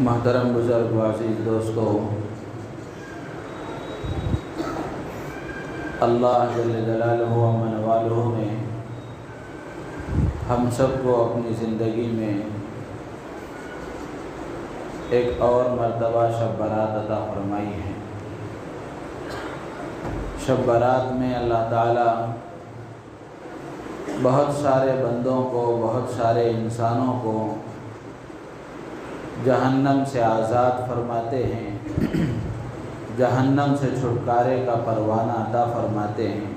محترم بزرگ عزیز دوستو، اللہ جل جلالہ و من والہ نے ہم سب کو اپنی زندگی میں ایک اور مرتبہ شب برات عطا فرمائی ہے۔ شب برات میں اللہ تعالیٰ بہت سارے بندوں کو، بہت سارے انسانوں کو جہنم سے آزاد فرماتے ہیں، جہنم سے چھٹکارے کا پروانہ عطا فرماتے ہیں،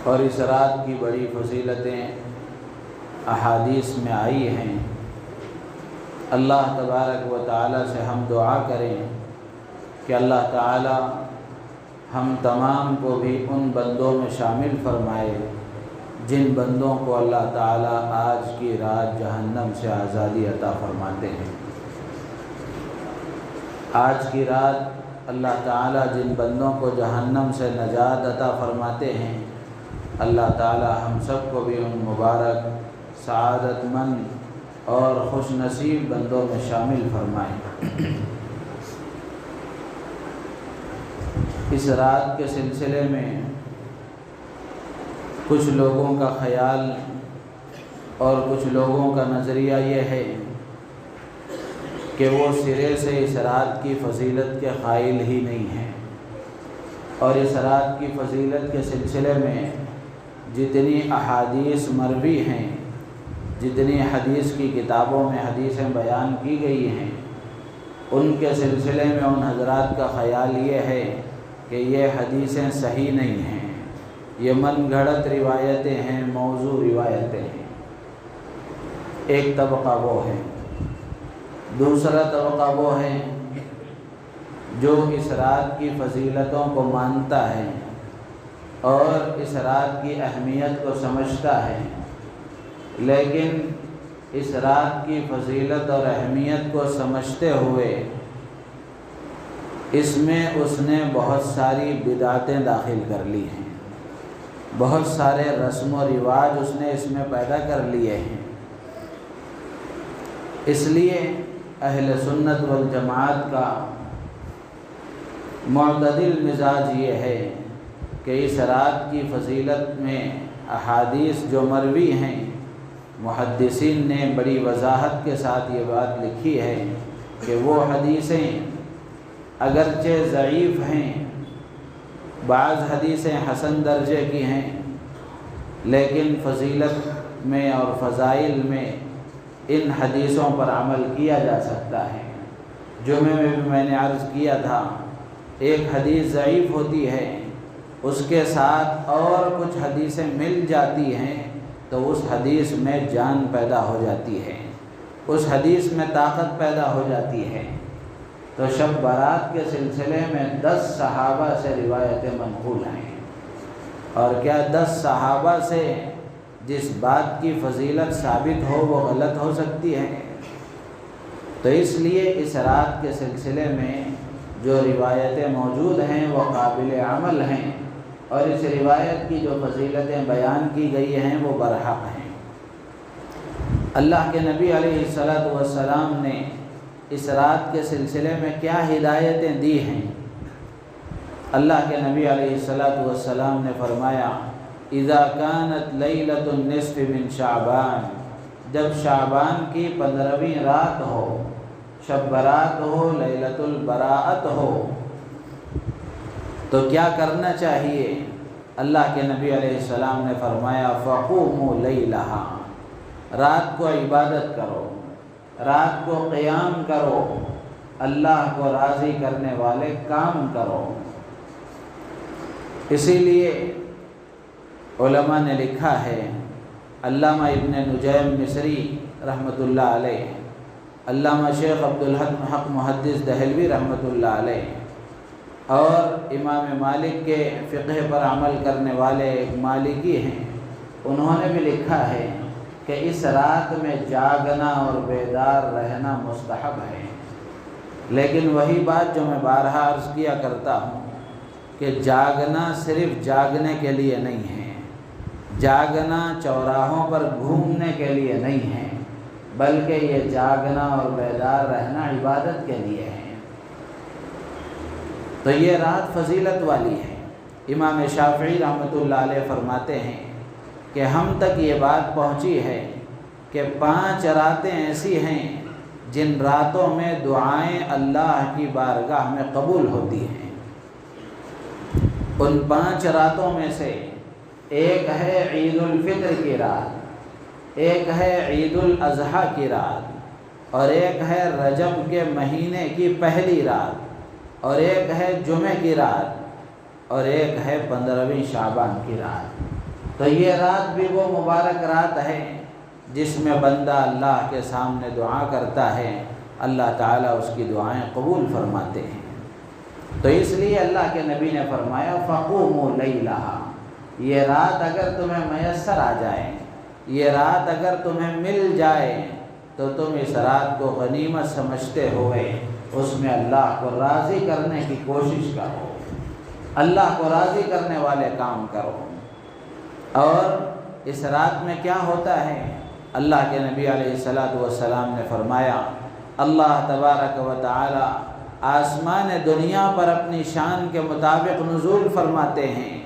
اور اس رات کی بڑی فضیلتیں احادیث میں آئی ہیں۔ اللہ تبارک و تعالیٰ سے ہم دعا کریں کہ اللہ تعالیٰ ہم تمام کو بھی ان بندوں میں شامل فرمائے جن بندوں کو اللہ تعالیٰ آج کی رات جہنم سے آزادی عطا فرماتے ہیں۔ آج کی رات اللہ تعالیٰ جن بندوں کو جہنم سے نجات عطا فرماتے ہیں، اللہ تعالیٰ ہم سب کو بھی ان مبارک، سعادت مند اور خوش نصیب بندوں میں شامل فرمائے۔ اس رات کے سلسلے میں کچھ لوگوں کا خیال اور کچھ لوگوں کا نظریہ یہ ہے کہ وہ سرے سے اس رات کی فضیلت کے قائل ہی نہیں ہیں، اور اس رات کی فضیلت کے سلسلے میں جتنی احادیث مروی ہیں، جتنی حدیث کی کتابوں میں حدیثیں بیان کی گئی ہیں، ان کے سلسلے میں ان حضرات کا خیال یہ ہے کہ یہ حدیثیں صحیح نہیں ہیں، یہ من گھڑت روایتیں ہیں، موضوع روایتیں ہیں۔ ایک طبقہ وہ ہے۔ دوسرا طبقہ وہ ہے جو اس رات کی فضیلتوں کو مانتا ہے اور اس رات کی اہمیت کو سمجھتا ہے، لیکن اس رات کی فضیلت اور اہمیت کو سمجھتے ہوئے اس میں اس نے بہت ساری بدعتیں داخل کر لی ہیں، بہت سارے رسم و رواج اس نے اس میں پیدا کر لیے ہیں۔ اس لیے اہل سنت والجماعت کا معتدل مزاج یہ ہے کہ اس رات کی فضیلت میں احادیث جو مروی ہیں، محدثین نے بڑی وضاحت کے ساتھ یہ بات لکھی ہے کہ وہ حدیثیں اگرچہ ضعیف ہیں، بعض حدیثیں حسن درجے کی ہیں، لیکن فضیلت میں اور فضائل میں ان حدیثوں پر عمل کیا جا سکتا ہے۔ جمعے میں بھی میں نے عرض کیا تھا، ایک حدیث ضعیف ہوتی ہے، اس کے ساتھ اور کچھ حدیثیں مل جاتی ہیں تو اس حدیث میں جان پیدا ہو جاتی ہے، اس حدیث میں طاقت پیدا ہو جاتی ہے۔ تو شب برات کے سلسلے میں 10 صحابہ سے روایتیں منقول ہیں، اور کیا 10 صحابہ سے جس بات کی فضیلت ثابت ہو وہ غلط ہو سکتی ہے؟ تو اس لیے اس رات کے سلسلے میں جو روایتیں موجود ہیں وہ قابل عمل ہیں، اور اس روایت کی جو فضیلتیں بیان کی گئی ہیں وہ برحق ہیں۔ اللہ کے نبی علیہ الصلاۃ والسلام نے اس رات کے سلسلے میں کیا ہدایتیں دی ہیں؟ اللہ کے نبی علیہ الصلاۃ والسلام نے فرمایا، اذا كانت لیلۃ النصف من شعبان، جب شعبان کی 15ویں رات ہو، شب برات ہو، لیلۃ البراءت ہو، تو کیا کرنا چاہیے؟ اللہ کے نبی علیہ السلام نے فرمایا، فقوموا لیلہا، رات کو عبادت کرو، رات کو قیام کرو، اللہ کو راضی کرنے والے کام کرو۔ اسی لیے علماء نے لکھا ہے، علامہ ابن نجیم مصری رحمۃ اللہ علیہ، علامہ شیخ عبدالحق محدث دہلوی رحمۃ اللہ علیہ، اور امام مالک کے فقہ پر عمل کرنے والے ایک مالکی ہیں، انہوں نے بھی لکھا ہے کہ اس رات میں جاگنا اور بیدار رہنا مستحب ہے، لیکن وہی بات جو میں بارہا عرض کیا کرتا ہوں کہ جاگنا صرف جاگنے کے لیے نہیں ہے، جاگنا چوراہوں پر گھومنے کے لیے نہیں ہے، بلکہ یہ جاگنا اور بیدار رہنا عبادت کے لیے ہے۔ تو یہ رات فضیلت والی ہے۔ امام شافعی رحمۃ اللہ علیہ فرماتے ہیں کہ ہم تک یہ بات پہنچی ہے کہ 5 راتیں ایسی ہیں جن راتوں میں دعائیں اللہ کی بارگاہ میں قبول ہوتی ہیں۔ ان 5 راتوں میں سے ایک ہے عید الفطر کی رات، ایک ہے عید الاضحیٰ کی رات، اور ایک ہے رجب کے مہینے کی پہلی رات، اور ایک ہے جمعے کی رات، اور ایک ہے 15ویں شعبان کی رات۔ تو یہ رات بھی وہ مبارک رات ہے جس میں بندہ اللہ کے سامنے دعا کرتا ہے، اللہ تعالیٰ اس کی دعائیں قبول فرماتے ہیں۔ تو اس لیے اللہ کے نبی نے فرمایا فقوموا لیلہا، یہ رات اگر تمہیں میسر آ جائے، یہ رات اگر تمہیں مل جائے تو تم اس رات کو غنیمت سمجھتے ہوئے اس میں اللہ کو راضی کرنے کی کوشش کرو، اللہ کو راضی کرنے والے کام کرو۔ اور اس رات میں کیا ہوتا ہے؟ اللہ کے نبی علیہ السلام نے فرمایا اللہ تبارک و تعالی آسمان دنیا پر اپنی شان کے مطابق نزول فرماتے ہیں،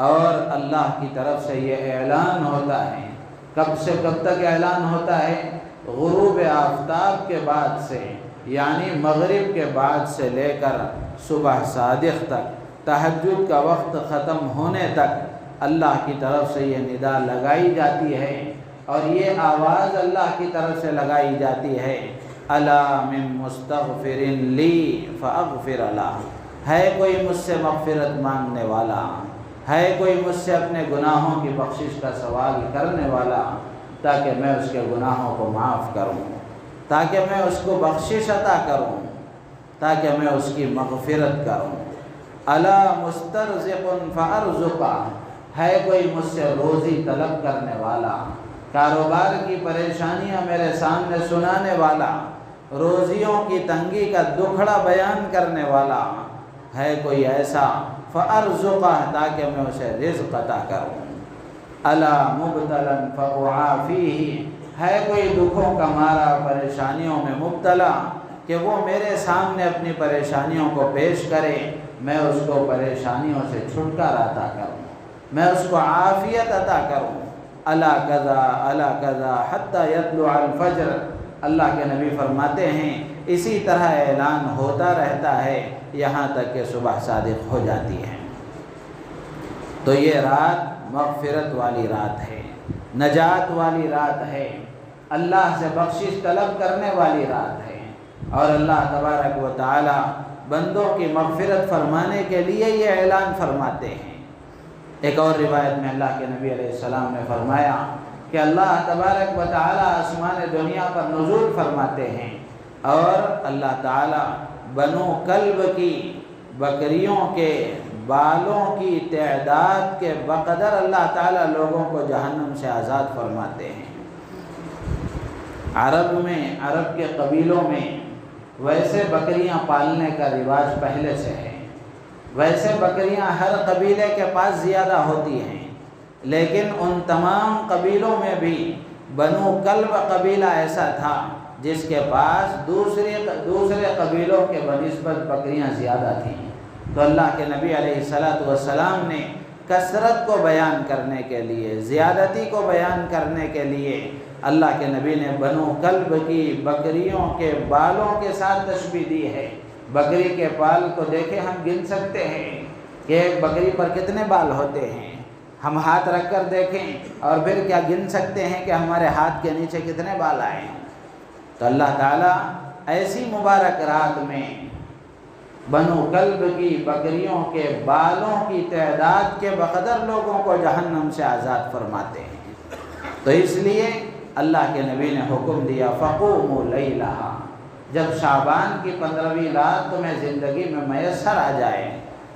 اور اللہ کی طرف سے یہ اعلان ہوتا ہے۔ کب سے کب تک اعلان ہوتا ہے؟ غروب آفتاب کے بعد سے، یعنی مغرب کے بعد سے لے کر صبح صادق تک، تہجد کا وقت ختم ہونے تک اللہ کی طرف سے یہ ندا لگائی جاتی ہے، اور یہ آواز اللہ کی طرف سے لگائی جاتی ہے الا من مستغفر لی فاغفر لہ، ہے کوئی مجھ سے مغفرت مانگنے والا، ہے کوئی مجھ سے اپنے گناہوں کی بخشش کا سوال کرنے والا، تاکہ میں اس کے گناہوں کو معاف کروں، تاکہ میں اس کو بخشش عطا کروں، تاکہ میں اس کی مغفرت کروں۔ الا مسترزق فارزقہ، ہے کوئی مجھ سے روزی طلب کرنے والا، کاروبار کی پریشانیاں میرے سامنے سنانے والا، روزیوں کی تنگی کا دکھڑا بیان کرنے والا، ہے کوئی ایسا فارزقہ، تاکہ میں اسے رزق عطا کروں۔ الا مبتلا فاعافیہ، ہے کوئی دکھوں کا مارا، پریشانیوں میں مبتلا، کہ وہ میرے سامنے اپنی پریشانیوں کو پیش کرے، میں اس کو پریشانیوں سے چھٹکارا عطا کروں، میں اس کو عافیت عطا کروں۔ الا کذا الا کذا حتی یطلع الفجر، اللہ کے نبی فرماتے ہیں اسی طرح اعلان ہوتا رہتا ہے یہاں تک کہ صبح صادق ہو جاتی ہے۔ تو یہ رات مغفرت والی رات ہے، نجات والی رات ہے، اللہ سے بخشش طلب کرنے والی رات ہے، اور اللہ تبارک و تعالی بندوں کی مغفرت فرمانے کے لیے یہ اعلان فرماتے ہیں۔ ایک اور روایت میں اللہ کے نبی علیہ السلام نے فرمایا کہ اللہ تبارک و تعالی آسمان دنیا پر نزول فرماتے ہیں، اور اللہ تعالی بنو کلب کی بکریوں کے بالوں کی تعداد کے بقدر اللہ تعالی لوگوں کو جہنم سے آزاد فرماتے ہیں۔ عرب کے قبیلوں میں ویسے بکریاں پالنے کا رواج پہلے سے ہے، ویسے بکریاں ہر قبیلے کے پاس زیادہ ہوتی ہیں، لیکن ان تمام قبیلوں میں بھی بنو کلب قبیلہ ایسا تھا جس کے پاس دوسرے قبیلوں کے بنسبت بکریاں زیادہ تھیں۔ تو اللہ کے نبی علیہ السلام نے کثرت کو بیان کرنے کے لیے، زیادتی کو بیان کرنے کے لیے اللہ کے نبی نے بنو کلب کی بکریوں کے بالوں کے ساتھ تشبیہ دی ہے۔ بکری کے بال کو دیکھے ہم گن سکتے ہیں کہ ایک بکری پر کتنے بال ہوتے ہیں، ہم ہاتھ رکھ کر دیکھیں اور پھر کیا گن سکتے ہیں کہ ہمارے ہاتھ کے نیچے کتنے بال آئے ہیں۔ تو اللہ تعالیٰ ایسی مبارک رات میں بنو کلب کی بکریوں کے بالوں کی تعداد کے بقدر لوگوں کو جہنم سے آزاد فرماتے ہیں۔ تو اس لیے اللہ کے نبی نے حکم دیا فقوموا لیلہا، جب شعبان کی 15ویں رات تمہیں زندگی میں میسر آ جائے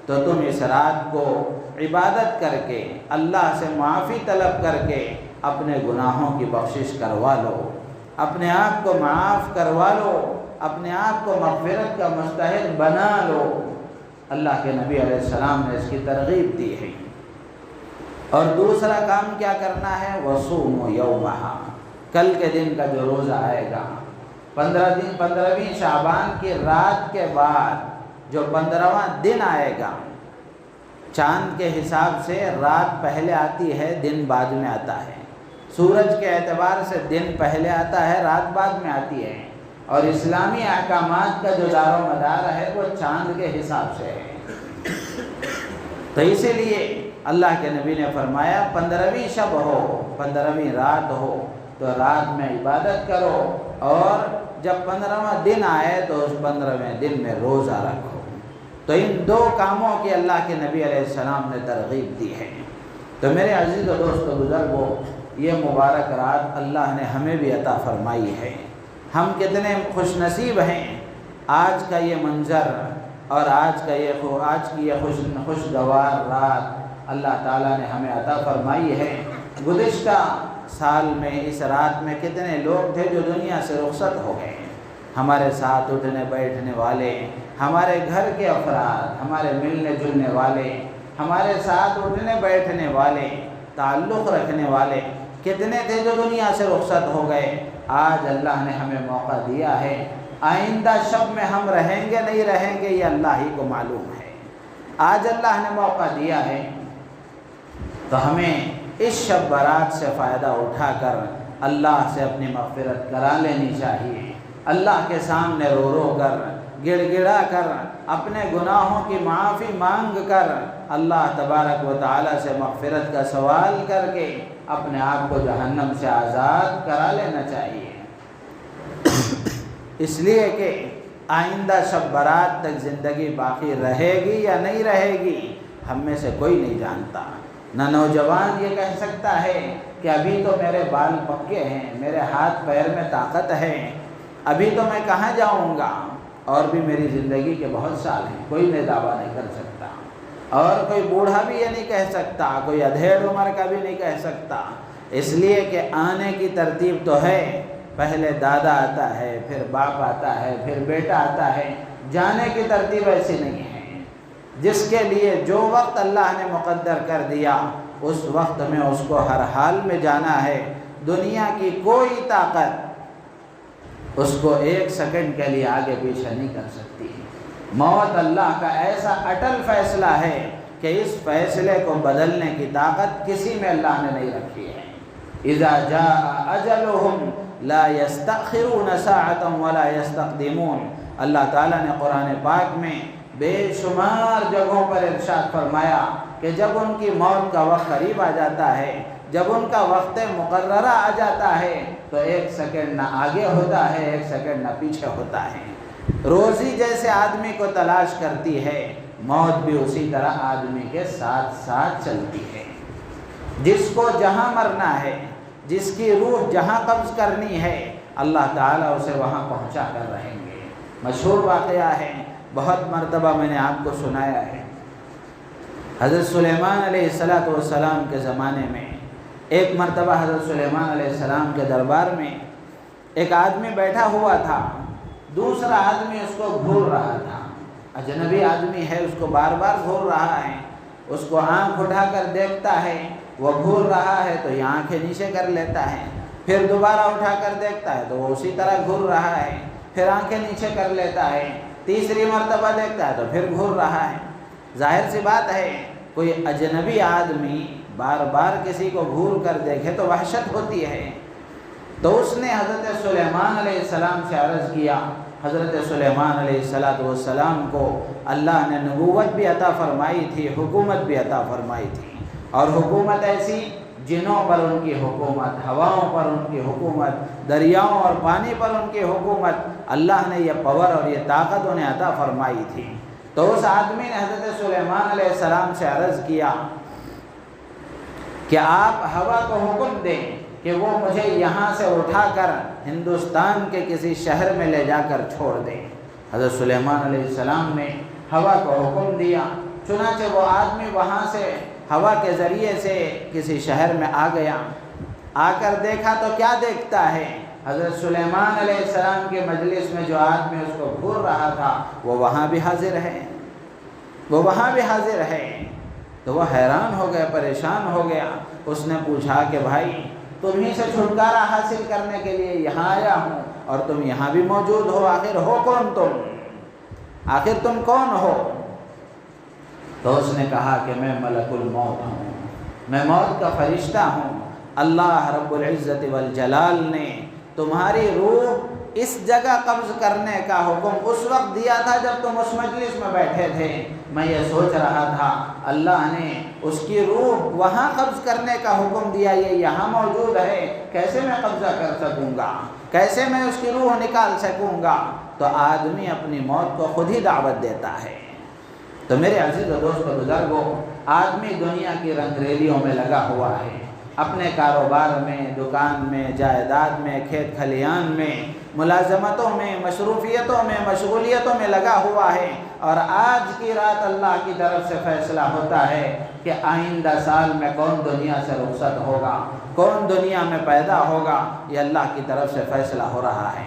تو تم اس رات کو عبادت کر کے، اللہ سے معافی طلب کر کے اپنے گناہوں کی بخشش کروا لو، اپنے آپ کو معاف کروا لو، اپنے آپ کو مغفرت کا مستحق بنا لو۔ اللہ کے نبی علیہ السلام نے اس کی ترغیب دی ہے۔ اور دوسرا کام کیا کرنا ہے؟ وصوموا یومہا، کل کے دن کا جو روزہ آئے گا، 15ویں شعبان کی رات کے بعد جو 15واں دن آئے گا، چاند کے حساب سے رات پہلے آتی ہے، دن بعد میں آتا ہے۔ سورج کے اعتبار سے دن پہلے آتا ہے، رات بعد میں آتی ہے، اور اسلامی احکامات کا جو دار و مدار ہے وہ چاند کے حساب سے ہے۔ تو اسی لیے اللہ کے نبی نے فرمایا 15ویں شب ہو، 15ویں رات ہو تو رات میں عبادت کرو، اور جب 15واں دن آئے تو اس 15ویں دن میں روزہ رکھو۔ تو ان دو کاموں کی اللہ کے نبی علیہ السلام نے ترغیب دی ہے۔ تو میرے عزیز و دوست و بزرگوں، یہ مبارک رات اللہ نے ہمیں بھی عطا فرمائی ہے۔ ہم کتنے خوش نصیب ہیں، آج کا یہ منظر اور آج کی یہ خوشگوار رات اللہ تعالیٰ نے ہمیں عطا فرمائی ہے۔ گزشتہ سال میں اس رات میں کتنے لوگ تھے جو دنیا سے رخصت ہو گئے، ہمارے ساتھ اٹھنے بیٹھنے والے، ہمارے گھر کے افراد، ہمارے ملنے جلنے والے، ہمارے ساتھ اٹھنے بیٹھنے والے، تعلق رکھنے والے کتنے تھے جو دنیا سے رخصت ہو گئے۔ آج اللہ نے ہمیں موقع دیا ہے، آئندہ شب میں ہم رہیں گے نہیں رہیں گے یہ اللہ ہی کو معلوم ہے۔ آج اللہ نے موقع دیا ہے تو ہمیں اس شب برات سے فائدہ اٹھا کر اللہ سے اپنی مغفرت کرا لینی چاہیے۔ اللہ کے سامنے رو رو کر، گڑ گڑا کر، اپنے گناہوں کی معافی مانگ کر، اللہ تبارک و تعالیٰ سے مغفرت کا سوال کر کے اپنے آپ کو جہنم سے آزاد کرا لینا چاہیے۔ اس لیے کہ آئندہ شب برات تک زندگی باقی رہے گی یا نہیں رہے گی ہم میں سے کوئی نہیں جانتا۔ نہ نوجوان یہ کہہ سکتا ہے کہ ابھی تو میرے بال پکے ہیں، میرے ہاتھ پیر میں طاقت ہے، ابھی تو میں کہاں جاؤں گا، اور بھی میری زندگی کے بہت سال ہیں، کوئی نے دعویٰ نہیں کر سکتا۔ اور کوئی بوڑھا بھی یہ نہیں کہہ سکتا، کوئی ادھیڑ عمر کا بھی نہیں کہہ سکتا، اس لیے کہ آنے کی ترتیب تو ہے، پہلے دادا آتا ہے، پھر باپ آتا ہے، پھر بیٹا آتا ہے، جانے کی ترتیب ایسی نہیں ہے۔ جس کے لیے جو وقت اللہ نے مقدر کر دیا اس وقت میں اس کو ہر حال میں جانا ہے۔ دنیا کی کوئی طاقت اس کو ایک سیکنڈ کے لیے آگے پیچھے نہیں کر سکتی۔ موت اللہ کا ایسا اٹل فیصلہ ہے کہ اس فیصلے کو بدلنے کی طاقت کسی میں اللہ نے نہیں رکھی ہے۔ اذا جاء اجلهم لا يستأخرون ساعة ولا يستقدمون۔ اللہ تعالیٰ نے قرآن پاک میں بے شمار جگہوں پر ارشاد فرمایا کہ جب ان کی موت کا وقت قریب آ جاتا ہے، جب ان کا وقت مقررہ آ جاتا ہے تو ایک سیکنڈ نہ آگے ہوتا ہے، ایک سیکنڈ نہ پیچھے ہوتا ہے۔ روزی جیسے آدمی کو تلاش کرتی ہے، موت بھی اسی طرح آدمی کے ساتھ ساتھ چلتی ہے۔ جس کو جہاں مرنا ہے، جس کی روح جہاں قبض کرنی ہے، اللہ تعالیٰ اسے وہاں پہنچا کر رہیں گے۔ مشہور واقعہ ہے، بہت مرتبہ میں نے آپ کو سنایا ہے۔ حضرت سلیمان علیہ السلام کے زمانے میں ایک مرتبہ حضرت سلیمان علیہ السلام کے دربار میں ایک آدمی بیٹھا ہوا تھا، دوسرا آدمی اس کو گھور رہا تھا۔ اجنبی آدمی ہے، اس کو بار بار گھور رہا ہے، اس کو آنکھ اٹھا کر دیکھتا ہے، وہ گھور رہا ہے تو یہ آنکھیں نیچے کر لیتا ہے، پھر دوبارہ اٹھا کر دیکھتا ہے تو وہ اسی طرح گھور رہا ہے، پھر آنکھیں نیچے کر لیتا ہے، تیسری مرتبہ دیکھتا ہے تو پھر گھور رہا ہے۔ ظاہر سی بات ہے، کوئی اجنبی آدمی بار بار کسی کو گھور کر دیکھے تو وحشت ہوتی ہے۔ تو اس نے حضرت سلیمان علیہ السلام سے عرض کیا۔ حضرت سلیمان علیہ السلام کو اللہ نے نبوت بھی عطا فرمائی تھی، حکومت بھی عطا فرمائی تھی، اور حکومت ایسی جنوں پر ان کی حکومت، ہواؤں پر ان کی حکومت، دریاؤں اور پانی پر ان کی حکومت، اللہ نے یہ پاور اور یہ طاقت انہیں عطا فرمائی تھی۔ تو اس آدمی نے حضرت سلیمان علیہ السلام سے عرض کیا کہ آپ ہوا کو حکم دیں کہ وہ مجھے یہاں سے اٹھا کر ہندوستان کے کسی شہر میں لے جا کر چھوڑ دیں۔ حضرت سلیمان علیہ السلام نے ہوا کو حکم دیا، چنانچہ وہ آدمی وہاں سے ہوا کے ذریعے سے کسی شہر میں آ گیا۔ آ کر دیکھا تو کیا دیکھتا ہے، حضرت سلیمان علیہ السلام کے مجلس میں جو آدمی اس کو گھور رہا تھا وہ وہاں بھی حاضر ہے، وہ وہاں بھی حاضر ہے۔ تو وہ حیران ہو گیا، پریشان ہو گیا۔ اس نے پوچھا کہ بھائی تمہیں سے چھٹکارا حاصل کرنے کے لیے یہاں آیا ہوں، اور تم یہاں بھی موجود ہو، آخر ہو کون تم؟ آخر تم کون ہو؟ تو اس نے کہا کہ میں ملک الموت ہوں، میں موت کا فرشتہ ہوں۔ اللہ رب العزت والجلال نے تمہاری روح اس جگہ قبض کرنے کا حکم اس وقت دیا تھا جب تم اس مجلس میں بیٹھے تھے۔ میں یہ سوچ رہا تھا اللہ نے اس کی روح وہاں قبض کرنے کا حکم دیا، یہ یہاں موجود ہے، کیسے میں قبضہ کر سکوں گا، کیسے میں اس کی روح نکال سکوں گا؟ تو آدمی اپنی موت کو خود ہی دعوت دیتا ہے۔ تو میرے عزیز و دوست و بزرگوں، آدمی دنیا کی رنگریلیوں میں لگا ہوا ہے، اپنے کاروبار میں، دکان میں، جائیداد میں، کھیت کھلیان میں، ملازمتوں میں، مصروفیتوں میں، مشغولیتوں میں لگا ہوا ہے، اور آج کی رات اللہ کی طرف سے فیصلہ ہوتا ہے کہ آئندہ سال میں کون دنیا سے رخصت ہوگا، کون دنیا میں پیدا ہوگا، یہ اللہ کی طرف سے فیصلہ ہو رہا ہے۔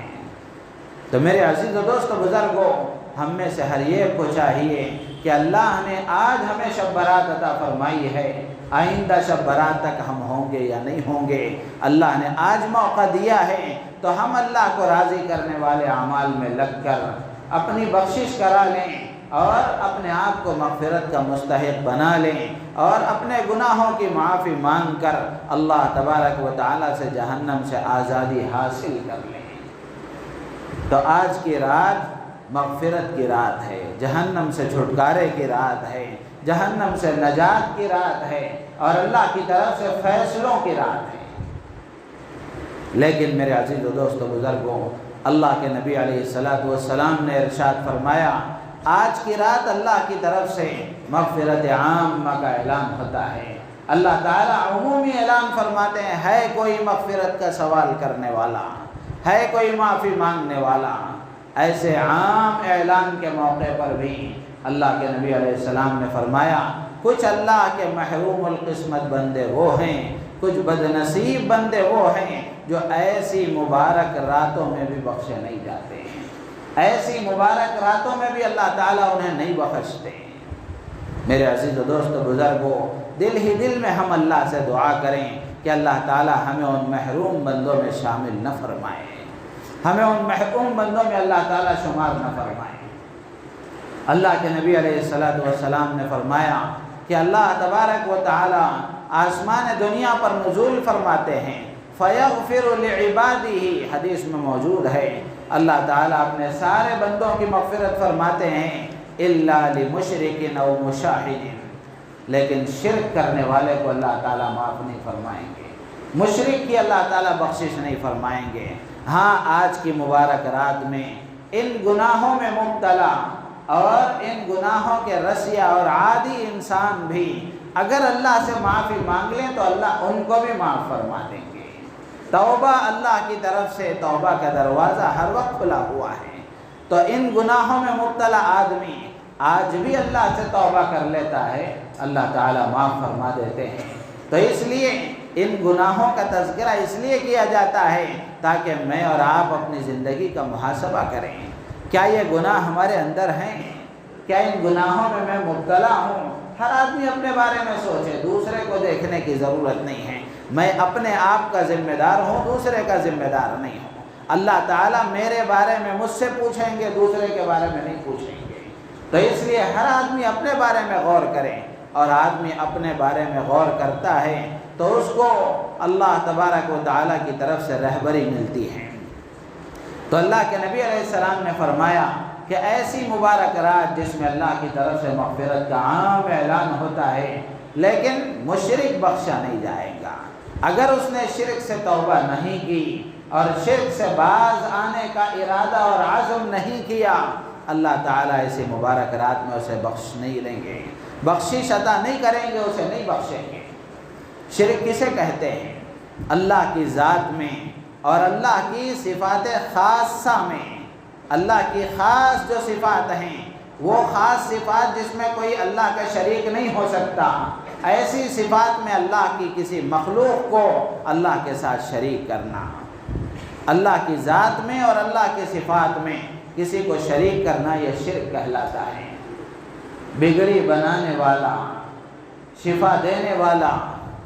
تو میرے عزیز و دوست و بزرگوں، ہم میں سے ہر ایک کو چاہیے کہ اللہ نے آج ہمیں شب برات عطا فرمائی ہے، آئندہ شب برات تک ہم ہوں گے یا نہیں ہوں گے، اللہ نے آج موقع دیا ہے، تو ہم اللہ کو راضی کرنے والے اعمال میں لگ کر اپنی بخشش کرا لیں، اور اپنے آپ کو مغفرت کا مستحق بنا لیں، اور اپنے گناہوں کی معافی مانگ کر اللہ تبارک و تعالیٰ سے جہنم سے آزادی حاصل کر لیں۔ تو آج کی رات مغفرت کی رات ہے، جہنم سے چھٹکارے کی رات ہے، جہنم سے نجات کی رات ہے، اور اللہ کی طرف سے فیصلوں کی رات ہے۔ لیکن میرے عزیز و دوست و بزرگوں، اللہ کے نبی علیہ السلام نے ارشاد فرمایا، آج کی رات اللہ کی طرف سے مغفرت عامہ کا اعلان ہوتا ہے۔ اللہ تعالیٰ عمومی اعلان فرماتے ہیں، ہے کوئی مغفرت کا سوال کرنے والا، ہے کوئی معافی مانگنے والا؟ ایسے عام اعلان کے موقع پر بھی اللہ کے نبی علیہ السلام نے فرمایا، کچھ اللہ کے محروم القسمت بندے وہ ہیں، کچھ بدنصیب بندے وہ ہیں جو ایسی مبارک راتوں میں بھی بخشے نہیں جاتے ہیں، ایسی مبارک راتوں میں بھی اللہ تعالیٰ انہیں نہیں بخشتے۔ میرے عزیز و دوست و بزرگوں، دل ہی دل میں ہم اللہ سے دعا کریں کہ اللہ تعالیٰ ہمیں ان محروم بندوں میں شامل نہ فرمائے، ہمیں ان محروم بندوں میں اللہ تعالیٰ شمار نہ فرمائے۔ اللہ کے نبی علیہ السلام نے فرمایا کہ اللہ تبارک و تعالیٰ آسمان دنیا پر نزول فرماتے ہیں، فَيَغْفِرُ لِعِبَادِهِ، حدیث میں موجود ہے، اللہ تعالیٰ اپنے سارے بندوں کی مغفرت فرماتے ہیں، إِلَّا لِمُشْرِكٍ أَوْ مُشَاحِدٍ، لیکن شرک کرنے والے کو اللہ تعالیٰ معاف نہیں فرمائیں گے، مشرک کی اللہ تعالیٰ بخشش نہیں فرمائیں گے۔ ہاں، آج کی مبارک رات میں ان گناہوں میں مبتلا اور ان گناہوں کے رسیا اور عادی انسان بھی اگر اللہ سے معافی مانگ لیں تو اللہ ان کو بھی معاف فرما دیں گے۔ توبہ، اللہ کی طرف سے توبہ کا دروازہ ہر وقت کھلا ہوا ہے، تو ان گناہوں میں مبتلا آدمی آج بھی اللہ سے توبہ کر لیتا ہے، اللہ تعالیٰ معاف فرما دیتے ہیں۔ تو اس لیے ان گناہوں کا تذکرہ اس لیے کیا جاتا ہے تاکہ میں اور آپ اپنی زندگی کا محاسبہ کریں، کیا یہ گناہ ہمارے اندر ہیں؟ کیا ان گناہوں میں میں مبتلا ہوں؟ ہر آدمی اپنے بارے میں سوچے، دوسرے کو دیکھنے کی ضرورت نہیں ہے۔ میں اپنے آپ کا ذمہ دار ہوں، دوسرے کا ذمہ دار نہیں ہوں۔ اللہ تعالیٰ میرے بارے میں مجھ سے پوچھیں گے، دوسرے کے بارے میں نہیں پوچھیں گے۔ تو اس لیے ہر آدمی اپنے بارے میں غور کرے، اور آدمی اپنے بارے میں غور کرتا ہے تو اس کو اللہ تبارک و تعالیٰ کی طرف سے رہبری ملتی ہے۔ تو اللہ کے نبی علیہ السلام نے فرمایا کہ ایسی مبارک رات جس میں اللہ کی طرف سے مغفرت کا عام اعلان ہوتا ہے، لیکن مشرک بخشا نہیں جائے گا۔ اگر اس نے شرک سے توبہ نہیں کی اور شرک سے باز آنے کا ارادہ اور عزم نہیں کیا، اللہ تعالیٰ ایسی مبارک رات میں اسے بخش نہیں لیں گے، بخشش عطا نہیں کریں گے، اسے نہیں بخشیں گے۔ شرک کسے کہتے ہیں؟ اللہ کی ذات میں اور اللہ کی صفات خاصہ میں، اللہ کی خاص جو صفات ہیں، وہ خاص صفات جس میں کوئی اللہ کا شریک نہیں ہو سکتا، ایسی صفات میں اللہ کی کسی مخلوق کو اللہ کے ساتھ شریک کرنا، اللہ کی ذات میں اور اللہ کی صفات میں کسی کو شریک کرنا، یہ شرک کہلاتا ہے۔ بگڑی بنانے والا، شفا دینے والا،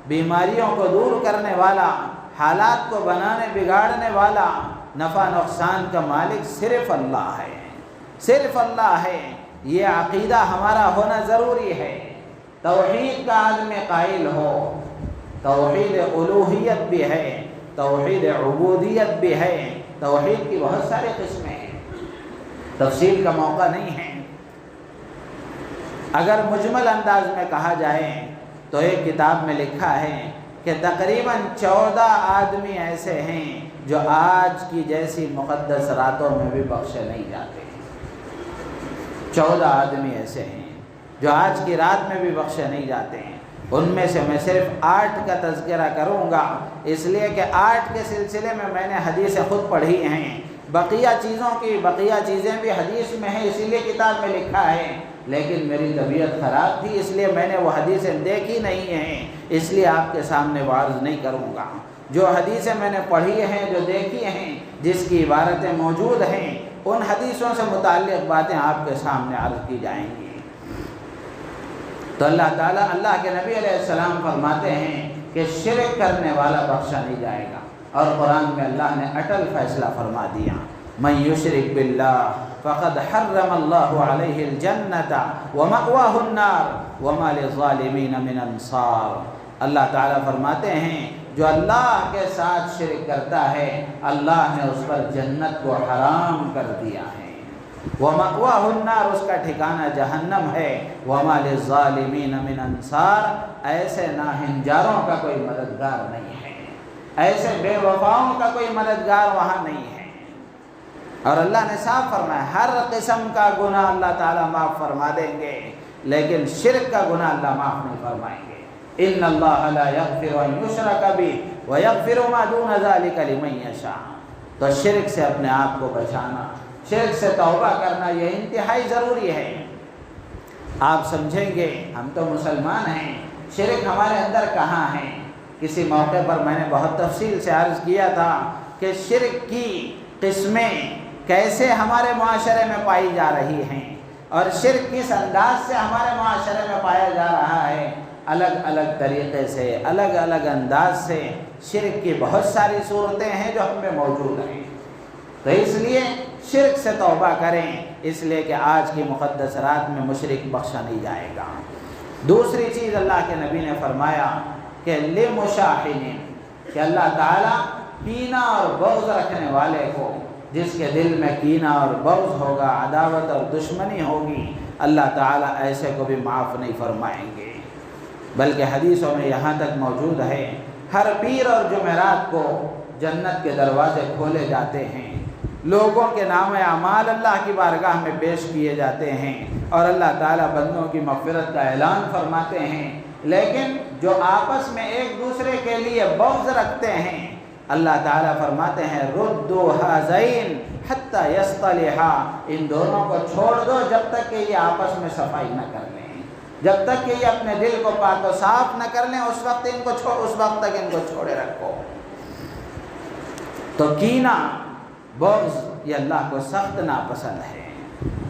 بیماریوں کو دور کرنے والا، حالات کو بنانے بگاڑنے والا، نفع نقصان کا مالک صرف اللہ ہے، صرف اللہ ہے۔ یہ عقیدہ ہمارا ہونا ضروری ہے۔ توحید کا آدمی قائل ہو، توحید الوہیت بھی ہے، توحید عبودیت بھی ہے۔ توحید کی بہت ساری قسمیں ہیں، تفصیل کا موقع نہیں ہے۔ اگر مجمل انداز میں کہا جائے تو ایک کتاب میں لکھا ہے کہ تقریباً 14 آدمی ایسے ہیں جو آج کی جیسی مقدس راتوں میں بھی بخشے نہیں جاتے ہیں۔ 14 آدمی ایسے ہیں جو آج کی رات میں بھی بخشے نہیں جاتے ہیں۔ ان میں سے میں صرف 8 کا تذکرہ کروں گا، اس لیے کہ 8 کے سلسلے میں نے حدیثیں خود پڑھی ہیں۔ بقیہ چیزیں بھی حدیث میں ہیں، اسی لیے کتاب میں لکھا ہے، لیکن میری طبیعت خراب تھی اس لیے میں نے وہ حدیثیں دیکھی نہیں ہیں، اس لیے آپ کے سامنے عرض نہیں کروں گا۔ جو حدیثیں میں نے پڑھی ہیں، جو دیکھی ہیں، جس کی عبارتیں موجود ہیں، ان حدیثوں سے متعلق باتیں آپ کے سامنے عرض کی جائیں گی۔ تو اللہ کے نبی علیہ السلام فرماتے ہیں کہ شرک کرنے والا بخشا نہیں جائے گا، اور قرآن میں اللہ نے اٹل فیصلہ فرما دیا، من یشرک باللہ فقد حرم اللہ علیہ الجنۃ ومأواہ النار وما للظالمین من انصار۔ اللہ تعالیٰ فرماتے ہیں جو اللہ کے ساتھ شرک کرتا ہے اللہ نے اس پر جنت کو حرام کر دیا ہے، ومأواہ النار، اس کا ٹھکانہ جہنم ہے، وما للظالمین من انصار، ایسے ناہنجاروں کا کوئی مددگار نہیں ہے، ایسے بے وفاؤں کا کوئی مددگار وہاں نہیں ہے۔ اور اللہ نے صاف فرمایا ہر قسم کا گناہ اللہ تعالیٰ معاف فرما دیں گے، لیکن شرک کا گناہ اللہ معاف نہیں فرمائیں گے۔ ان اللہ لا یغفر ان یشرک بہ ویغفر ما دون ذلک لمن یشاء۔ تو شرک سے اپنے آپ کو بچانا، شرک سے توبہ کرنا، یہ انتہائی ضروری ہے۔ آپ سمجھیں گے ہم تو مسلمان ہیں، شرک ہمارے اندر کہاں ہے؟ کسی موقع پر میں نے بہت تفصیل سے عرض کیا تھا کہ شرک کی قسمیں کیسے ہمارے معاشرے میں پائی جا رہی ہیں، اور شرک کس انداز سے ہمارے معاشرے میں پایا جا رہا ہے۔ الگ الگ طریقے سے، الگ الگ انداز سے شرک کی بہت ساری صورتیں ہیں جو ہم میں موجود ہیں۔ تو اس لیے شرک سے توبہ کریں، اس لیے کہ آج کی مقدس رات میں مشرک بخشا نہیں جائے گا۔ دوسری چیز اللہ کے نبی نے فرمایا کہ لمشاحن، کہ اللہ تعالیٰ کینہ اور بغض رکھنے والے کو، جس کے دل میں کینہ اور بغض ہوگا، عداوت اور دشمنی ہوگی، اللہ تعالیٰ ایسے کو بھی معاف نہیں فرمائیں گے۔ بلکہ حدیثوں میں یہاں تک موجود ہے ہر پیر اور جمعرات کو جنت کے دروازے کھولے جاتے ہیں، لوگوں کے نام اعمال اللہ کی بارگاہ میں پیش کیے جاتے ہیں، اور اللہ تعالیٰ بندوں کی مغفرت کا اعلان فرماتے ہیں۔ لیکن جو آپس میں ایک دوسرے کے لیے بغض رکھتے ہیں، اللہ تعالیٰ فرماتے ہیں ردوا ھذین حتی یصطلحا، ان دونوں کو چھوڑ دو جب تک کہ یہ آپس میں صفائی نہ کر لیں، جب تک کہ یہ اپنے دل کو پاک و صاف نہ کر لیں، اس وقت تک ان کو چھوڑے رکھو۔ تو کینہ، بغض، یہ اللہ کو سخت ناپسند ہے۔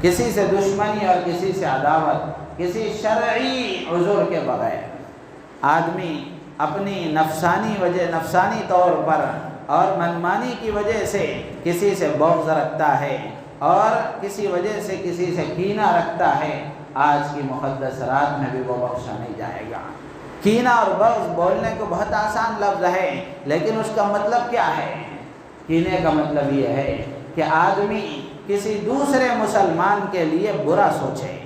کسی سے دشمنی اور کسی سے عداوت کسی شرعی عذر کے بغیر، آدمی اپنی نفسانی طور پر اور منمانی کی وجہ سے کسی سے بغض رکھتا ہے اور کسی وجہ سے کسی سے کینہ رکھتا ہے، آج کی مقدس رات میں بھی وہ بخشا نہیں جائے گا۔ کینہ اور بغض بولنے کو بہت آسان لفظ ہے، لیکن اس کا مطلب کیا ہے؟ کینے کا مطلب یہ ہے کہ آدمی کسی دوسرے مسلمان کے لیے برا سوچے،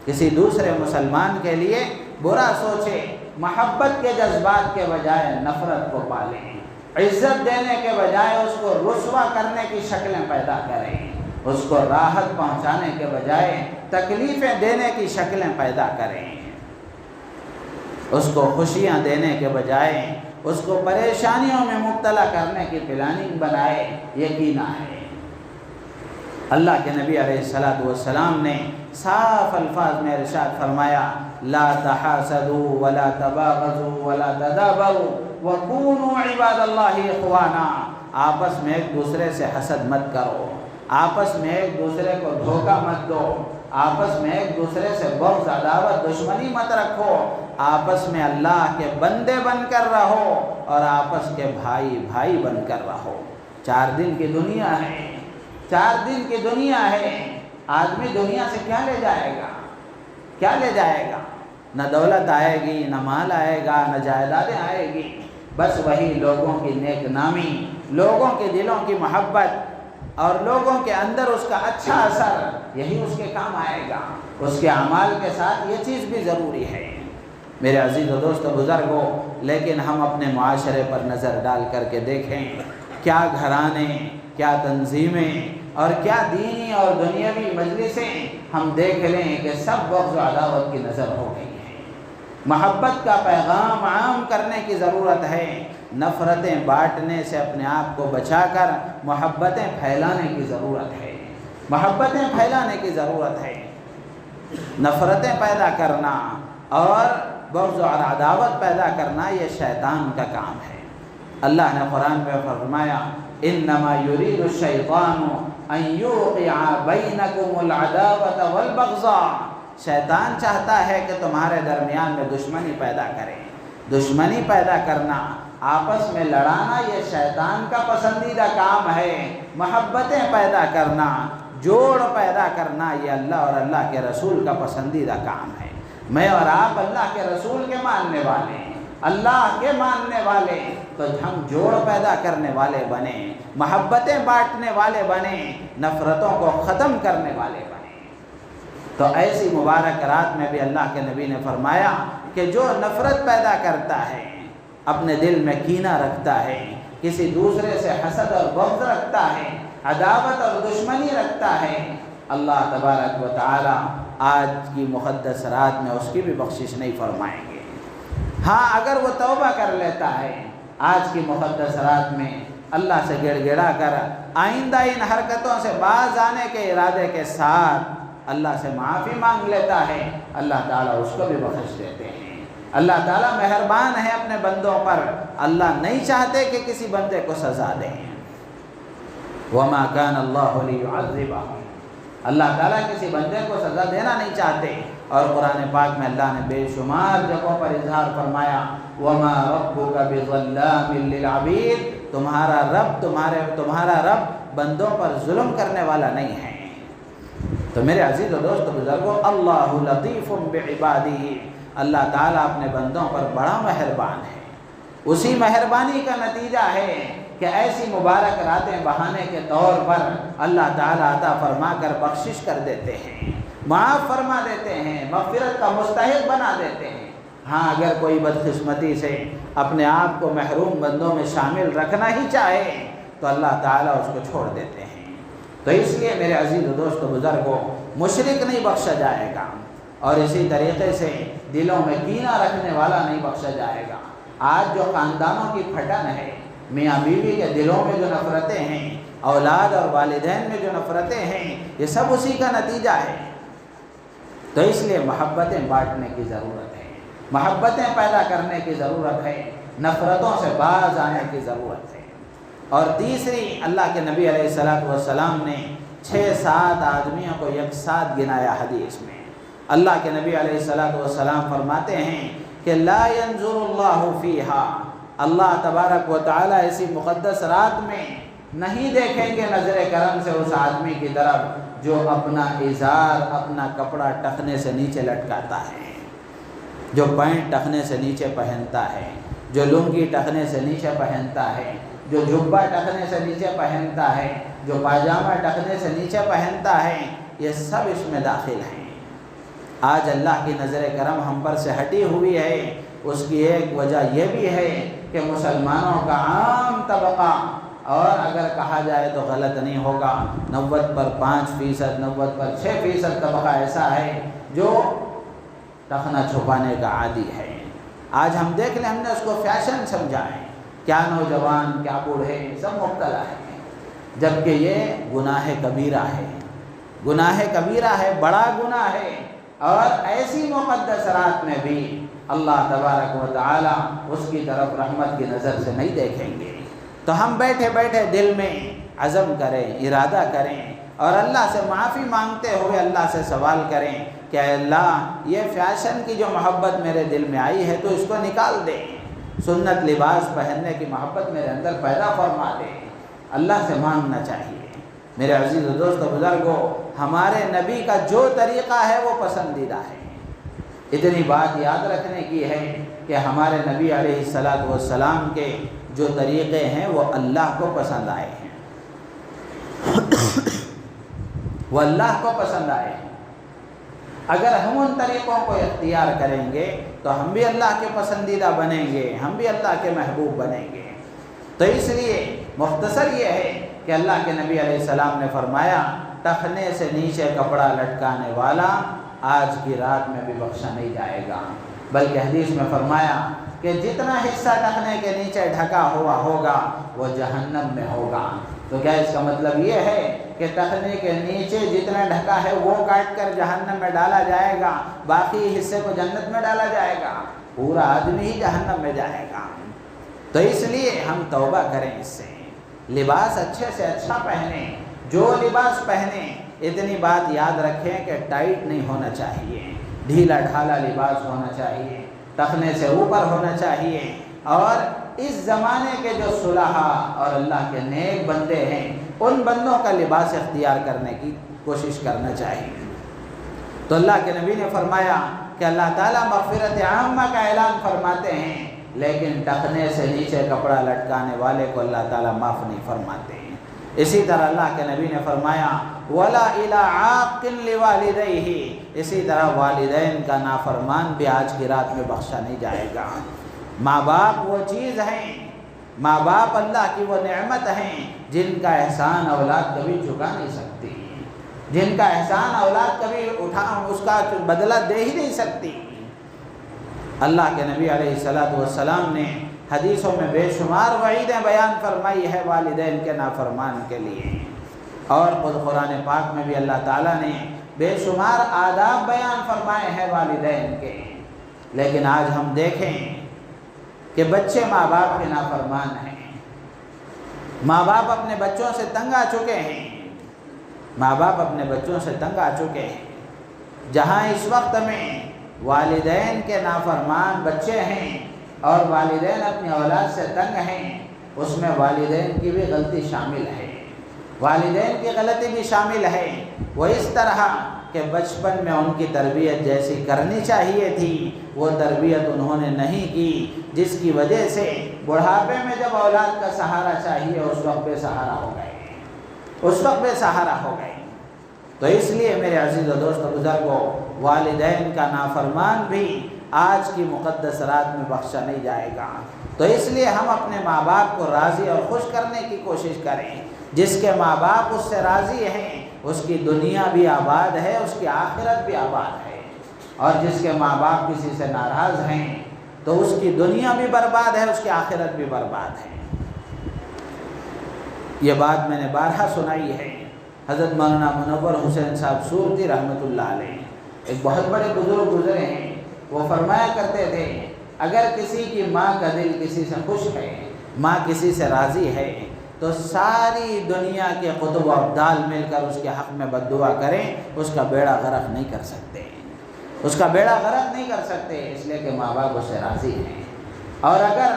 کسی دوسرے مسلمان کے لیے برا سوچے، محبت کے جذبات کے بجائے نفرت کو پالیں، عزت دینے کے بجائے اس کو رسوا کرنے کی شکلیں پیدا کریں، اس کو راحت پہنچانے کے بجائے تکلیفیں دینے کی شکلیں پیدا کریں، اس کو خوشیاں دینے کے بجائے اس کو پریشانیوں میں مبتلا کرنے کی پلاننگ بنائے، یہ کینہ ہے۔ اللہ کے نبی علیہ السلام نے صاف الفاظ میں ارشاد فرمایا لا تحاسدوا ولا تباغضوا ولا تدابروا وكونوا عباد اللہ اخوانا، آپس میں ایک دوسرے سے حسد مت کرو، آپس میں ایک دوسرے کو دھوکہ مت دو، آپس میں ایک دوسرے سے بغض، عداوت، دشمنی مت رکھو، آپس میں اللہ کے بندے بن کر رہو اور آپس کے بھائی بھائی بن کر رہو۔ 4 دن کی دنیا ہے، 4 دن کی دنیا ہے، آدمی دنیا سے کیا لے جائے گا؟ کیا لے جائے گا؟ نہ دولت آئے گی، نہ مال آئے گا، نہ جائیدادیں آئے گی، بس وہی لوگوں کی نیک نامی، لوگوں کے دلوں کی محبت اور لوگوں کے اندر اس کا اچھا اثر، یہی اس کے کام آئے گا۔ اس کے اعمال کے ساتھ یہ چیز بھی ضروری ہے میرے عزیز و دوست بزرگوں۔ لیکن ہم اپنے معاشرے پر نظر ڈال کر کے دیکھیں، کیا گھرانے، کیا تنظیمیں اور کیا دینی اور دنیاوی مجلسیں ہم دیکھ لیں کہ سب بغض و عداوت کی نظر ہو گئی ہیں۔ محبت کا پیغام عام کرنے کی ضرورت ہے، نفرتیں بانٹنے سے اپنے آپ کو بچا کر محبتیں پھیلانے کی ضرورت ہے، محبتیں پھیلانے کی ضرورت ہے۔ نفرتیں پیدا کرنا اور بغض و عداوت پیدا کرنا یہ شیطان کا کام ہے۔ اللہ نے قرآن میں فرمایا انما یرید الشیطان ان یوقع بینکم العداوۃ والبغضاء، شیطان چاہتا ہے کہ تمہارے درمیان میں دشمنی پیدا کرے۔ دشمنی پیدا کرنا، آپس میں لڑانا یہ شیطان کا پسندیدہ کام ہے۔ محبتیں پیدا کرنا، جوڑ پیدا کرنا یہ اللہ اور اللہ کے رسول کا پسندیدہ کام ہے۔ میں اور آپ اللہ کے رسول کے ماننے والے ہیں، اللہ کے ماننے والے، تو ہم جوڑ پیدا کرنے والے بنیں، محبتیں بانٹنے والے بنیں، نفرتوں کو ختم کرنے والے بنیں۔ تو ایسی مبارک رات میں بھی اللہ کے نبی نے فرمایا کہ جو نفرت پیدا کرتا ہے، اپنے دل میں کینہ رکھتا ہے، کسی دوسرے سے حسد اور بغض رکھتا ہے، عداوت اور دشمنی رکھتا ہے، اللہ تبارک و تعالی آج کی مقدس رات میں اس کی بھی بخشش نہیں فرمائیں گے۔ ہاں اگر وہ توبہ کر لیتا ہے آج کی مقدس رات میں، اللہ سے گڑ گڑا کر آئندہ ان حرکتوں سے باز آنے کے ارادے کے ساتھ اللہ سے معافی مانگ لیتا ہے، اللہ تعالیٰ اس کو بھی بخش دیتے ہیں۔ اللہ تعالیٰ مہربان ہے اپنے بندوں پر، اللہ نہیں چاہتے کہ کسی بندے کو سزا دیں۔ وَمَا كَانَ اللَّهُ لِيُعَذِّبَهُمْ، اللہ تعالیٰ کسی بندے کو سزا دینا نہیں چاہتے۔ اور قرآن پاک میں اللہ نے بے شمار جگہوں پر اظہار فرمایا وَمَا رَبُّكَ بِظَلَّامٍ لِّلْعَبِيدِ، تمہارا رب بندوں پر ظلم کرنے والا نہیں ہے۔ تو میرے عزیز و دوست بزرگوں، اللہ لطیف بعبادہ، اللہ تعالیٰ اپنے بندوں پر بڑا مہربان ہے۔ اسی مہربانی کا نتیجہ ہے کہ ایسی مبارک راتیں بہانے کے طور پر اللہ تعالیٰ عطا فرما کر بخشش کر دیتے ہیں، معاف فرما دیتے ہیں، مغفرت کا مستحق بنا دیتے ہیں۔ ہاں اگر کوئی بدقسمتی سے اپنے آپ کو محروم بندوں میں شامل رکھنا ہی چاہے تو اللہ تعالیٰ اس کو چھوڑ دیتے ہیں۔ تو اس لیے میرے عزیز و دوست بزرگوں، مشرک نہیں بخشا جائے گا، اور اسی طریقے سے دلوں میں کینہ رکھنے والا نہیں بخشا جائے گا۔ آج جو خاندانوں کی پھٹن ہے، میاں بیوی کے دلوں میں جو نفرتیں ہیں، اولاد اور والدین میں جو نفرتیں ہیں، یہ سب اسی کا نتیجہ ہے۔ تو اس لیے محبتیں بانٹنے کی ضرورت ہے، محبتیں پیدا کرنے کی ضرورت ہے، نفرتوں سے باز آنے کی ضرورت ہے۔ اور تیسری، اللہ کے نبی علیہ السلام نے 6-7 آدمیوں کو یک ساتھ گنایا حدیث میں۔ اللہ کے نبی علیہ السلام فرماتے ہیں کہ لا ينظر اللہ فیہا، اللہ تبارک و تعالیٰ ایسی مقدس رات میں نہیں دیکھیں گے نظر کرم سے اس آدمی کی طرف جو اپنا ازار، اپنا کپڑا ٹخنے سے نیچے لٹکاتا ہے، جو پینٹ ٹخنے سے نیچے پہنتا ہے، جو لنگی ٹخنے سے نیچے پہنتا ہے، جو جبہ ٹخنے سے نیچے پہنتا ہے، جو پاجامہ ٹخنے سے نیچے پہنتا ہے، یہ سب اس میں داخل ہیں۔ آج اللہ کی نظر کرم ہم پر سے ہٹی ہوئی ہے، اس کی ایک وجہ یہ بھی ہے کہ مسلمانوں کا عام طبقہ، اور اگر کہا جائے تو غلط نہیں ہوگا، 90 پر 5%، 90 پر 6% طبقہ ایسا ہے جو ٹخنا چھپانے کا عادی ہے۔ آج ہم دیکھ لیں، ہم نے اس کو فیشن سمجھا ہے، کیا نوجوان کیا بوڑھے سب مبتلا ہیں، جبکہ یہ گناہ کبیرہ ہے، گناہ کبیرہ ہے، بڑا گناہ ہے۔ اور ایسی مقدس رات میں بھی اللہ تبارک و تعالی اس کی طرف رحمت کی نظر سے نہیں دیکھیں گے۔ تو ہم بیٹھے بیٹھے دل میں عزم کریں، ارادہ کریں، اور اللہ سے معافی مانگتے ہوئے اللہ سے سوال کریں کہ اے اللہ، یہ فیشن کی جو محبت میرے دل میں آئی ہے تو اس کو نکال دے، سنت لباس پہننے کی محبت میرے اندر پیدا فرما دے، اللہ سے مانگنا چاہیے۔ میرے عزیز و دوست و بزرگوں، ہمارے نبی کا جو طریقہ ہے وہ پسندیدہ ہے۔ اتنی بات یاد رکھنے کی ہے کہ ہمارے نبی علیہ السلام کے جو طریقے ہیں وہ اللہ کو پسند آئے ہیں، وہ اللہ کو پسند آئے ہیں۔ اگر ہم ان طریقوں کو اختیار کریں گے تو ہم بھی اللہ کے پسندیدہ بنیں گے، ہم بھی اللہ کے محبوب بنیں گے۔ تو اس لیے مختصر یہ ہے کہ اللہ کے نبی علیہ السلام نے فرمایا، ٹخنے سے نیچے کپڑا لٹکانے والا آج کی رات میں بھی بخشا نہیں جائے گا، بلکہ حدیث میں فرمایا کہ جتنا حصہ ٹخنے کے نیچے ڈھکا ہوا ہوگا وہ جہنم میں ہوگا۔ تو کیا اس کا مطلب یہ ہے کہ ٹخنے کے نیچے جتنا ڈھکا ہے وہ کاٹ کر جہنم میں ڈالا جائے گا، باقی حصے کو جنت میں ڈالا جائے گا؟ پورا آدمی ہی جہنم میں جائے گا۔ تو اس لیے ہم توبہ کریں اس سے، لباس اچھے سے اچھا پہنیں، جو لباس پہنیں اتنی بات یاد رکھیں کہ ٹائٹ نہیں ہونا چاہیے، ڈھیلا ڈھالا لباس ہونا چاہیے، ٹخنے سے اوپر ہونا چاہیے۔ اور اس زمانے کے جو صلحاء اور اللہ کے نیک بندے ہیں ان بندوں کا لباس اختیار کرنے کی کوشش کرنا چاہیے۔ تو اللہ کے نبی نے فرمایا کہ اللہ تعالیٰ مغفرت عامہ کا اعلان فرماتے ہیں، لیکن ٹخنے سے نیچے کپڑا لٹکانے والے کو اللہ تعالیٰ معاف نہیں فرماتے ہیں۔ اسی طرح اللہ کے نبی نے فرمایا وَلَا إِلَىٰ عَاقٍ لِوَالِدَيْهِ، اسی طرح والدین کا نافرمان بھی آج کی رات میں بخشا نہیں جائے گا۔ ماں باپ وہ چیز ہیں، ماں باپ اللہ کی وہ نعمت ہیں جن کا احسان اولاد کبھی چکا نہیں سکتی، جن کا احسان اولاد کبھی اس کا بدلہ دے ہی نہیں سکتی۔ اللہ کے نبی علیہ السلام نے حدیثوں میں بے شمار وعیدیں بیان فرمائی ہے والدین کے نافرمان کے لیے، اور خود قرآن پاک میں بھی اللہ تعالیٰ نے بے شمار آداب بیان فرمائے ہیں والدین کے۔ لیکن آج ہم دیکھیں کہ بچے ماں باپ کے نافرمان ہیں، ماں باپ اپنے بچوں سے تنگ آ چکے ہیں، ماں باپ اپنے بچوں سے تنگ آ چکے ہیں۔ جہاں اس وقت میں والدین کے نافرمان بچے ہیں اور والدین اپنی اولاد سے تنگ ہیں، اس میں والدین کی بھی غلطی شامل ہے، والدین کی غلطی بھی شامل ہے۔ وہ اس طرح کہ بچپن میں ان کی تربیت جیسی کرنی چاہیے تھی وہ تربیت انہوں نے نہیں کی، جس کی وجہ سے بڑھاپے میں جب اولاد کا سہارا چاہیے اس وقت بے سہارا ہو گئے، اس وقت بے سہارا ہو گئے۔ تو اس لیے میرے عزیز و دوست و بزرگوں، والدین کا نافرمان بھی آج کی مقدس رات میں بخشا نہیں جائے گا۔ تو اس لیے ہم اپنے ماں باپ کو راضی اور خوش کرنے کی کوشش کریں۔ جس کے ماں باپ اس سے راضی ہیں اس کی دنیا بھی آباد ہے، اس کی آخرت بھی آباد ہے، اور جس کے ماں باپ کسی سے ناراض ہیں تو اس کی دنیا بھی برباد ہے، اس کی آخرت بھی برباد ہے۔ یہ بات میں نے بارہا سنائی ہے۔ حضرت مولانا منور حسین صاحب سورتی رحمۃ اللہ علیہ ایک بہت بڑے بزرگ گزرے ہیں، وہ فرمایا کرتے تھے اگر کسی کی ماں کا دل کسی سے خوش ہے، ماں کسی سے راضی ہے، تو ساری دنیا کے قطب و ابدال مل کر اس کے حق میں بد دعا کریں، اس کا بیڑا غرق نہیں کر سکتے، اس کا بیڑا غرق نہیں کر سکتے، اس لیے کہ ماں باپ اس سے راضی ہیں۔ اور اگر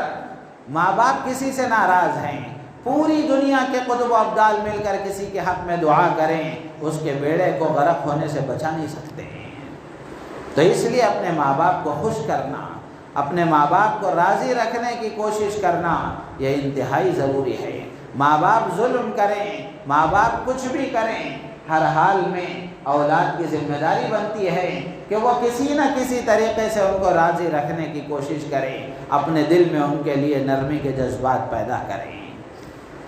ماں باپ کسی سے ناراض ہیں، پوری دنیا کے قطب و ابدال مل کر کسی کے حق میں دعا کریں، اس کے بیڑے کو غرق ہونے سے بچا نہیں سکتے۔ تو اس لیے اپنے ماں باپ کو خوش کرنا، اپنے ماں باپ کو راضی رکھنے کی کوشش کرنا یہ انتہائی ضروری ہے۔ ماں باپ ظلم کریں، ماں باپ کچھ بھی کریں، ہر حال میں اولاد کی ذمہ داری بنتی ہے کہ وہ کسی نہ کسی طریقے سے ان کو راضی رکھنے کی کوشش کریں، اپنے دل میں ان کے لیے نرمی کے جذبات پیدا کریں۔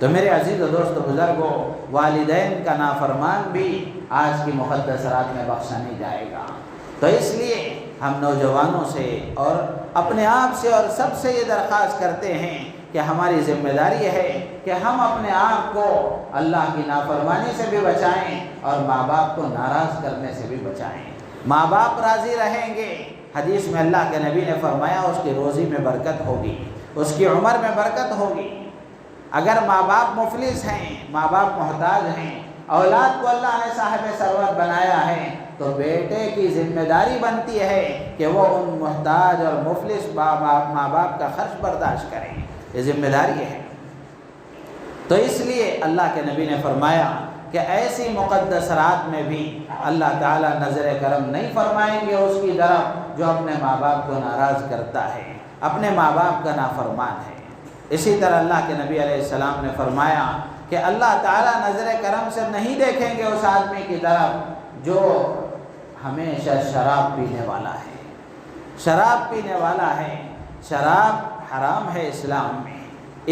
تو میرے عزیز و دوست و بزرگوں، والدین کا نافرمان بھی آج کی مقدس رات میں بخشا نہیں جائے گا۔ تو اس لیے ہم نوجوانوں سے اور اپنے آپ سے اور سب سے یہ درخواست کرتے ہیں کہ ہماری ذمہ داری ہے کہ ہم اپنے آپ کو اللہ کی نافرمانی سے بھی بچائیں اور ماں باپ کو ناراض کرنے سے بھی بچائیں۔ ماں باپ راضی رہیں گے، حدیث میں اللہ کے نبی نے فرمایا اس کی روزی میں برکت ہوگی، اس کی عمر میں برکت ہوگی۔ اگر ماں باپ مفلس ہیں، ماں باپ محتاج ہیں، اولاد کو اللہ نے صاحب ثروت بنایا ہے تو بیٹے کی ذمہ داری بنتی ہے کہ وہ ان محتاج اور مفلس ماں باپ کا خرچ برداشت کریں، یہ ذمہ داری ہے۔ تو اس لیے اللہ کے نبی نے فرمایا کہ ایسی مقدس رات میں بھی اللہ تعالیٰ نظر کرم نہیں فرمائیں گے اس کی طرف جو اپنے ماں باپ کو ناراض کرتا ہے، اپنے ماں باپ کا نافرمان ہے۔ اسی طرح اللہ کے نبی علیہ السلام نے فرمایا کہ اللہ تعالیٰ نظر کرم سے نہیں دیکھیں گے اس آدمی کی طرف جو ہمیشہ شراب پینے والا ہے، شراب پینے والا ہے۔ شراب حرام ہے اسلام میں۔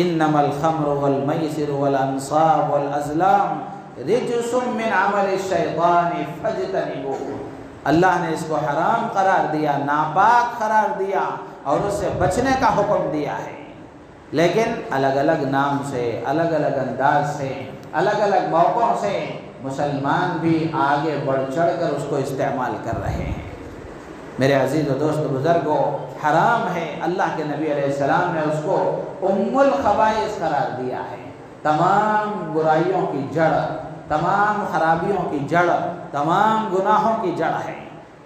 انما الخمر والمیسر والانصاب والازلام رجس من عمل الشیطان فاجتنبوه، اللہ نے اس کو حرام قرار دیا، ناپاک قرار دیا اور اس سے بچنے کا حکم دیا ہے، لیکن الگ الگ نام سے، الگ الگ انداز سے، الگ الگ موقعوں سے مسلمان بھی آگے بڑھ چڑھ کر اس کو استعمال کر رہے ہیں۔ میرے عزیز و دوست بزرگوں، حرام ہے۔ اللہ کے نبی علیہ السلام نے اس کو ام الخبائث قرار دیا ہے، تمام برائیوں کی جڑ، تمام خرابیوں کی جڑ، تمام گناہوں کی جڑ ہے۔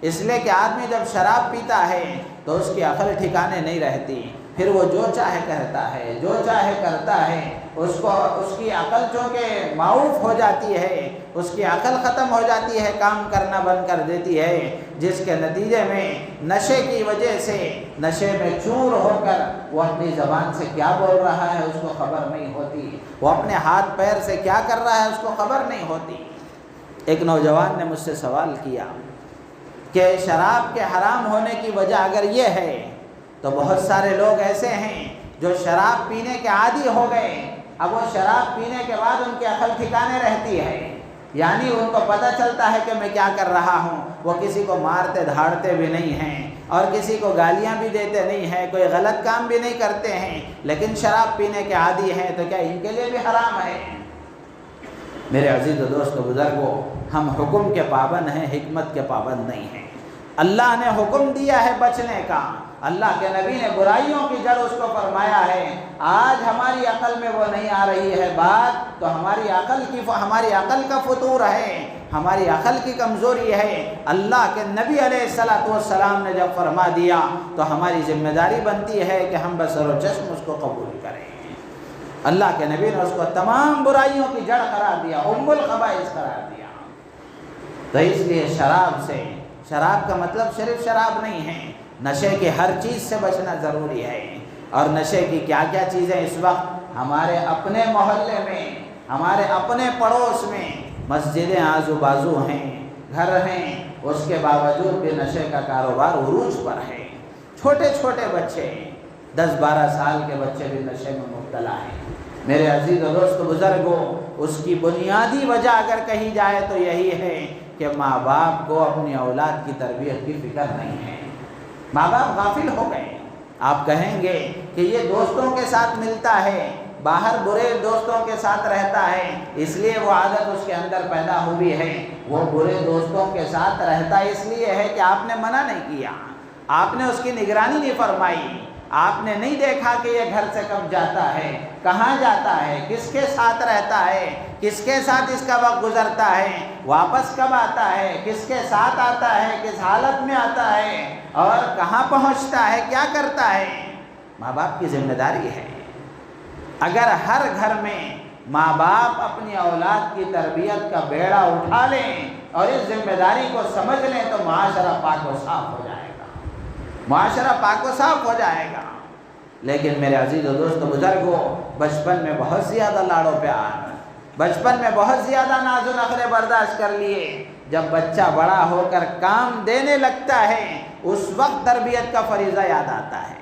اس لیے کہ آدمی جب شراب پیتا ہے تو اس کی عقل ٹھکانے نہیں رہتی، پھر وہ جو چاہے کہتا ہے، جو چاہے کرتا ہے، اس کی عقل چونکہ معوف ہو جاتی ہے، اس کی عقل ختم ہو جاتی ہے، کام کرنا بند کر دیتی ہے، جس کے نتیجے میں نشے کی وجہ سے نشے میں چور ہو کر وہ اپنی زبان سے کیا بول رہا ہے اس کو خبر نہیں ہوتی، وہ اپنے ہاتھ پیر سے کیا کر رہا ہے اس کو خبر نہیں ہوتی۔ ایک نوجوان نے مجھ سے سوال کیا کہ شراب کے حرام ہونے کی وجہ اگر یہ ہے تو بہت سارے لوگ ایسے ہیں جو شراب پینے کے عادی ہو گئے، اب وہ شراب پینے کے بعد ان کی عقل ٹھکانے رہتی ہے، یعنی ان کو پتہ چلتا ہے کہ میں کیا کر رہا ہوں، وہ کسی کو مارتے دھاڑتے بھی نہیں ہیں اور کسی کو گالیاں بھی دیتے نہیں ہیں، کوئی غلط کام بھی نہیں کرتے ہیں، لیکن شراب پینے کے عادی ہیں، تو کیا ان کے لیے بھی حرام ہے؟ میرے عزیز و دوست و بزرگوں، ہم حکم کے پابند ہیں، حکمت کے پابند نہیں ہیں۔ اللہ نے حکم دیا ہے بچنے کا، اللہ کے نبی نے برائیوں کی جڑ اس کو فرمایا ہے۔ آج ہماری عقل میں وہ نہیں آ رہی ہے بات، تو ہماری عقل کا فتور ہے، ہماری عقل کی کمزوری ہے۔ اللہ کے نبی علیہ السلام نے جب فرما دیا تو ہماری ذمہ داری بنتی ہے کہ ہم بصر و چشم اس کو قبول کریں۔ اللہ کے نبی نے اس کو تمام برائیوں کی جڑ قرار دیا، ام الخبائث قرار دیا۔ تو اس لیے شراب کا مطلب صرف شراب نہیں ہے، نشے کی ہر چیز سے بچنا ضروری ہے۔ اور نشے کی کیا کیا چیزیں اس وقت ہمارے اپنے محلے میں، ہمارے اپنے پڑوس میں مسجدیں آزو بازو ہیں، گھر ہیں، اس کے باوجود بھی نشے کا کاروبار عروج پر ہے۔ چھوٹے چھوٹے بچے، 10-12 سال کے بچے بھی نشے میں مبتلا ہیں۔ میرے عزیز و دوست بزرگوں، اس کی بنیادی وجہ اگر کہی جائے تو یہی ہے کہ ماں باپ کو اپنی اولاد کی تربیت کی فکر نہیں ہے، ماں باپ غافل ہو گئے۔ آپ کہیں گے کہ یہ دوستوں کے ساتھ ملتا ہے، باہر برے دوستوں کے ساتھ رہتا ہے، اس لیے وہ عادت اس کے اندر پیدا ہوئی ہے۔ وہ برے دوستوں کے ساتھ رہتا اس لیے ہے کہ آپ نے منع نہیں کیا، آپ نے اس کی نگرانی نہیں فرمائی، آپ نے نہیں دیکھا کہ یہ گھر سے کب جاتا ہے، کہاں جاتا ہے، کس کے ساتھ رہتا ہے، کس کے ساتھ اس کا وقت گزرتا ہے، واپس کب آتا ہے، کس کے ساتھ آتا ہے، کس حالت میں آتا ہے اور کہاں پہنچتا ہے، کیا کرتا ہے۔ ماں باپ کی ذمہ داری ہے۔ اگر ہر گھر میں ماں باپ اپنی اولاد کی تربیت کا بیڑا اٹھا لیں اور اس ذمہ داری کو سمجھ لیں تو معاشرہ پاک و صاف ہو جائے گا، معاشرہ پاک و صاف ہو جائے گا۔ لیکن میرے عزیز و دوست بزرگوں، بچپن میں بہت زیادہ لاڑو پیار، بچپن میں بہت زیادہ ناز و نخرے برداشت کر لیے، جب بچہ بڑا ہو کر کام دینے لگتا ہے اس وقت تربیت کا فریضہ یاد آتا ہے،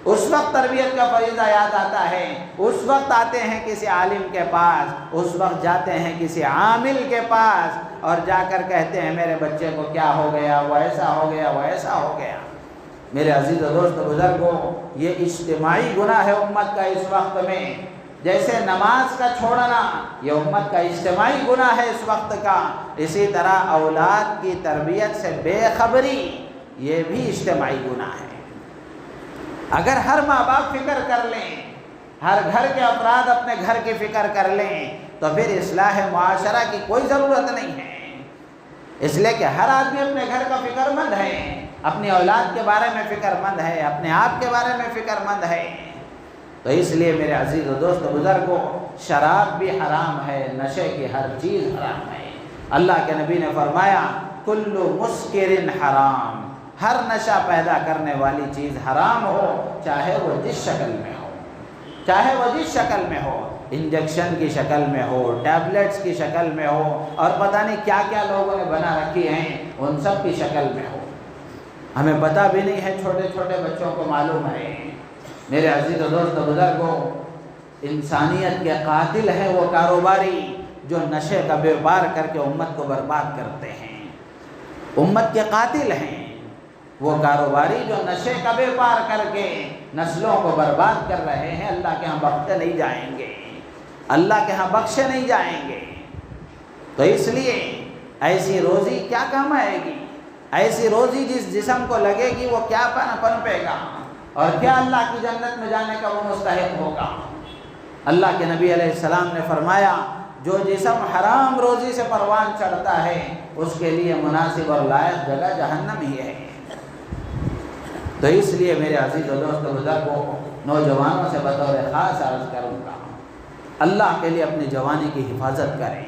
اس وقت تربیت کا فریضہ یاد آتا ہے، اس وقت آتے ہیں کسی عالم کے پاس، اس وقت جاتے ہیں کسی عامل کے پاس اور جا کر کہتے ہیں میرے بچے کو کیا ہو گیا، وہ ایسا ہو گیا، وہ ایسا ہو گیا۔ میرے عزیز و دوست بزرگوں، یہ اجتماعی گناہ ہے امت کا اس وقت میں، جیسے نماز کا چھوڑنا یہ امت کا اجتماعی گناہ ہے اس وقت کا، اسی طرح اولاد کی تربیت سے بے خبری یہ بھی اجتماعی گناہ ہے۔ اگر ہر ماں باپ فکر کر لیں، ہر گھر کے افراد اپنے گھر کی فکر کر لیں تو پھر اصلاح معاشرہ کی کوئی ضرورت نہیں ہے، اس لیے کہ ہر آدمی اپنے گھر کا فکر مند ہے۔ اپنی اولاد کے بارے میں فکر مند ہے، اپنے آپ کے بارے میں فکر مند ہے۔ تو اس لیے میرے عزیز و دوست بزرگوں، شراب بھی حرام ہے، نشے کی ہر چیز حرام ہے۔ اللہ کے نبی نے فرمایا کل مسکر حرام، ہر نشہ پیدا کرنے والی چیز حرام ہو، چاہے وہ جس شکل میں ہو، چاہے وہ جس شکل میں ہو، انجیکشن کی شکل میں ہو، ٹیبلٹس کی شکل میں ہو، اور پتہ نہیں کیا کیا لوگوں نے بنا رکھی ہیں، ان سب کی شکل میں ہو۔ ہمیں پتہ بھی نہیں ہے، چھوٹے چھوٹے بچوں کو معلوم ہے۔ میرے عزیز و دوست بزرگوں، انسانیت کے قاتل ہیں وہ کاروباری جو نشے کا بیوپار کر کے امت کو برباد کرتے ہیں۔ امت کے قاتل ہیں وہ کاروباری جو نشے کا بیوپار کر کے نسلوں کو برباد کر رہے ہیں۔ اللہ کے ہاں بخشے نہیں جائیں گے، اللہ کے ہاں بخشے نہیں جائیں گے۔ تو اس لیے ایسی روزی کیا کام آئے گی؟ ایسی روزی جس جسم کو لگے گی وہ کیا پنپے گا، اور کیا اللہ کی جنت میں جانے کا وہ مستحق ہوگا؟ اللہ کے نبی علیہ السلام نے فرمایا جو جسم حرام روزی سے پروان چڑھتا ہے اس کے لیے مناسب اور لائق جگہ جہنم ہی ہے۔ تو اس لیے میرے عزیز و دوست بزرگوں، نوجوانوں سے بطور خاص عرض کروں گا، اللہ کے لیے اپنی جوانی کی حفاظت کریں۔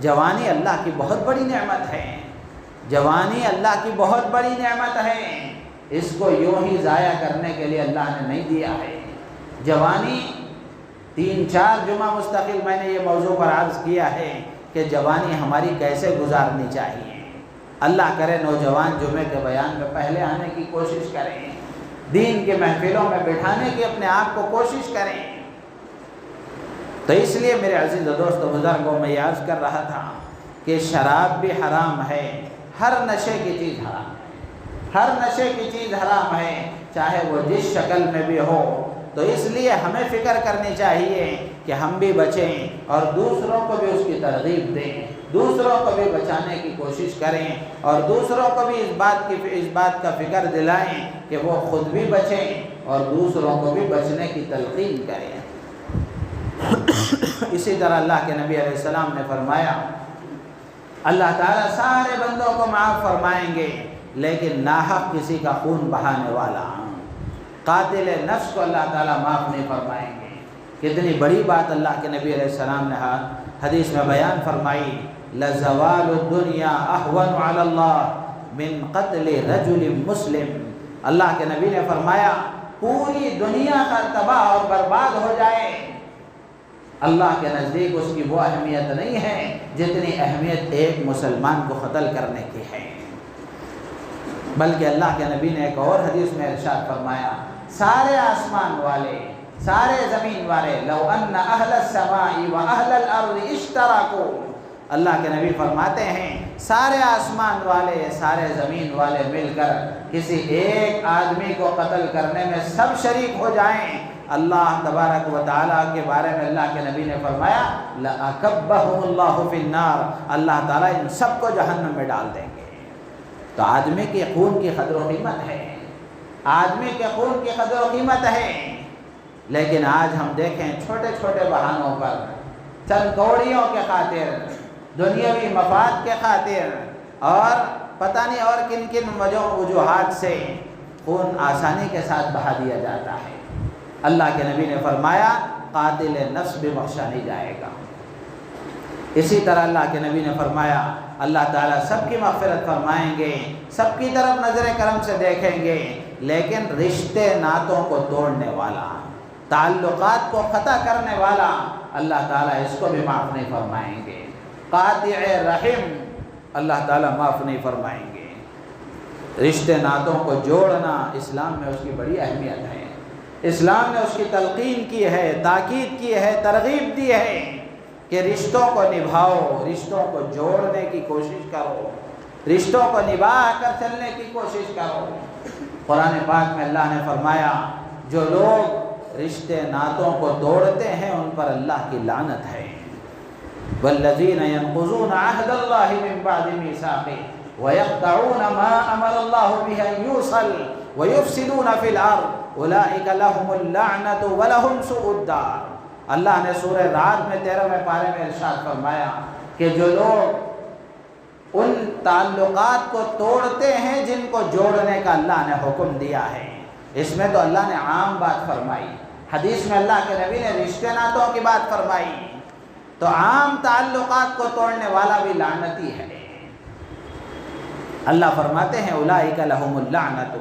جوانی اللہ کی بہت بڑی نعمت ہے، جوانی اللہ کی بہت بڑی نعمت ہے، اس کو یوں ہی ضائع کرنے کے لیے اللہ نے نہیں دیا ہے۔ جوانی 3-4 جمعہ مستقل میں نے یہ موضوع پر عرض کیا ہے کہ جوانی ہماری کیسے گزارنی چاہیے۔ اللہ کرے نوجوان جمعے کے بیان میں پہلے آنے کی کوشش کریں، دین کے محفلوں میں بٹھانے کی اپنے آپ کو کوشش کریں۔ تو اس لیے میرے عزیز و دوست و بزرگوں، میں یہ عرض کر رہا تھا کہ شراب بھی حرام ہے، ہر نشے کی چیز حرام ہے، ہر نشے کی چیز حرام ہے، چاہے وہ جس شکل میں بھی ہو۔ تو اس لیے ہمیں فکر کرنی چاہیے کہ ہم بھی بچیں اور دوسروں کو بھی اس کی ترغیب دیں، دوسروں کو بھی بچانے کی کوشش کریں، اور دوسروں کو بھی اس بات کا فکر دلائیں کہ وہ خود بھی بچیں اور دوسروں کو بھی بچنے کی تلقین کریں۔ اسی طرح اللہ کے نبی علیہ السلام نے فرمایا اللہ تعالیٰ سارے بندوں کو معاف فرمائیں گے، لیکن ناحق کسی کا خون بہانے والا، قاتل نفس کو اللہ تعالیٰ معاف نہیں فرمائیں گے۔ کتنی بڑی بات اللہ کے نبی علیہ السلام نے حدیث میں بیان فرمائی، لَزَوَالُ الدُّنْيَا أَهْوَنُ عَلَى اللَّهِ مِنْ قَتْلِ رَجُلٍ مُسْلِمٍ۔ اللہ کے نبی نے فرمایا پوری دنیا کا تباہ اور برباد ہو جائے، اللہ کے نزدیک اس کی وہ اہمیت نہیں ہے جتنی اہمیت ایک مسلمان کو قتل کرنے کی ہے۔ بلکہ اللہ کے نبی نے ایک اور حدیث میں ارشاد فرمایا سارے آسمان والے، سارے زمین والے، لو ان اہل السماء و اہل الارض اشترکوا، اللہ کے نبی فرماتے ہیں سارے آسمان والے، سارے زمین والے مل کر کسی ایک آدمی کو قتل کرنے میں سب شریک ہو جائیں، اللہ تبارک و تعالیٰ کے بارے میں اللہ کے نبی نے فرمایا لَأَكَبَّهُمُ اللَّهُ فِي النَّارِ، اللہ تعالیٰ ان سب کو جہنم میں ڈال دیں گے۔ تو آدمی کے خون کی قدر و قیمت ہے، آدمی کے خون کی قدر و قیمت ہے، لیکن آج ہم دیکھیں چھوٹے چھوٹے بہانوں پر، چند کوڑیوں کے خاطر، دنیاوی مفاد کے خاطر، اور پتہ نہیں اور کن کن وجوہات سے خون آسانی کے ساتھ بہا دیا جاتا ہے۔ اللہ کے نبی نے فرمایا قاتل نفس بھی بخشا نہیں جائے گا۔ اسی طرح اللہ کے نبی نے فرمایا اللہ تعالیٰ سب کی مغفرت فرمائیں گے، سب کی طرف نظر کرم سے دیکھیں گے، لیکن رشتے ناتوں کو توڑنے والا، تعلقات کو قطع کرنے والا، اللہ تعالیٰ اس کو بھی معاف نہیں فرمائیں گے۔ قاطع رحم اللہ تعالیٰ معاف نہیں فرمائیں گے۔ رشتے ناتوں کو جوڑنا اسلام میں اس کی بڑی اہمیت ہے، اسلام نے اس کی تلقین کی ہے، تاکید کی ہے، ترغیب دی ہے کہ رشتوں کو نبھاؤ، رشتوں کو جوڑنے کی کوشش کرو، رشتوں کو نبھا کر چلنے کی کوشش کرو۔ قرآن پاک میں اللہ نے فرمایا جو لوگ رشتے ناتوں کو توڑتے ہیں ان پر اللہ کی لعنت ہے۔ والذین ينقضون عہد اللہ من بعد میثاقہ ویقطعون ما امر اللہ بہ ان یوصل ویفسدون فی الارض اولئک لهم اللعنۃ ولهم سوء الدار۔ اللہ نے سورہ رعد میں 13ویں پارے میں ارشاد فرمایا کہ جو لوگ ان تعلقات کو توڑتے ہیں جن کو جوڑنے کا اللہ نے حکم دیا ہے۔ اس میں تو اللہ نے عام بات فرمائی، حدیث میں اللہ کے نبی نے رشتے ناتوں کی بات فرمائی، تو عام تعلقات کو توڑنے والا بھی لعنتی ہے۔ اللہ فرماتے ہیں اولئک لہم اللعنۃ،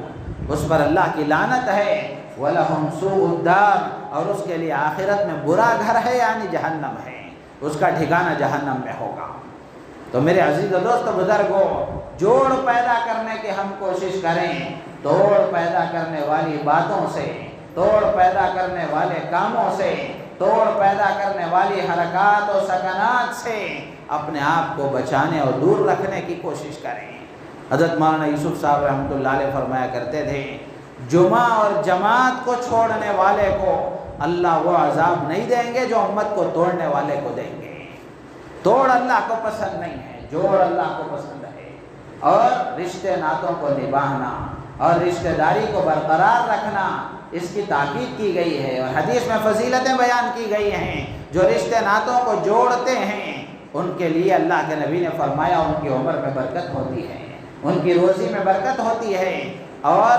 اس پر اللہ کی لعنت ہے، وَلَهُمْ سُوءُ الدَّارِ، اور اس کے لیے آخرت میں برا گھر ہے یعنی جہنم ہے، اس کا ٹھکانہ جہنم میں ہوگا۔ تو میرے عزیز و دوست بزرگوں، جوڑ پیدا کرنے کی ہم کوشش کریں، توڑ پیدا کرنے والی باتوں سے، توڑ پیدا کرنے والے کاموں سے، توڑ پیدا کرنے والی حرکات و سکنات سے اپنے آپ کو بچانے اور دور رکھنے کی کوشش کریں۔ حضرت مولانا یوسف صاحب رحمۃ اللہ علیہ فرمایا کرتے تھے، جمعہ اور جماعت کو چھوڑنے والے کو اللہ وہ عذاب نہیں دیں گے جو امت کو توڑنے والے کو دیں گے۔ توڑ اللہ کو پسند نہیں ہے، جوڑ اللہ کو پسند ہے، اور رشتے ناتوں کو نبھانا اور رشتہ داری کو برقرار رکھنا، اس کی تاکید کی گئی ہے، اور حدیث میں فضیلتیں بیان کی گئی ہیں۔ جو رشتے ناتوں کو جوڑتے ہیں ان کے لیے اللہ کے نبی نے فرمایا ان کی عمر میں برکت ہوتی ہے، ان کی روزی میں برکت ہوتی ہے، اور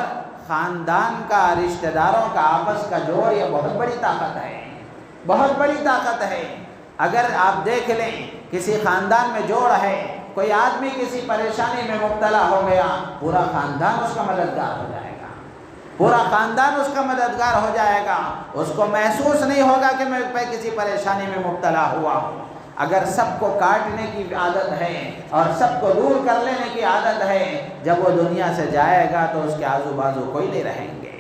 خاندان کا، رشتہ داروں کا آپس کا جوڑ یہ بہت بڑی طاقت ہے، بہت بڑی طاقت ہے۔ اگر آپ دیکھ لیں کسی خاندان میں جوڑ ہے، کوئی آدمی کسی پریشانی میں مبتلا ہو گیا، پورا خاندان اس کا مددگار ہو جائے گا، پورا خاندان اس کا مددگار ہو جائے گا، اس کو محسوس نہیں ہوگا کہ میں کسی پریشانی میں مبتلا ہوا ہوں۔ اگر سب کو کاٹنے کی عادت ہے اور سب کو دور کر لینے کی عادت ہے، جب وہ دنیا سے جائے گا تو اس کے آزو بازو کوئی نہیں رہیں گے،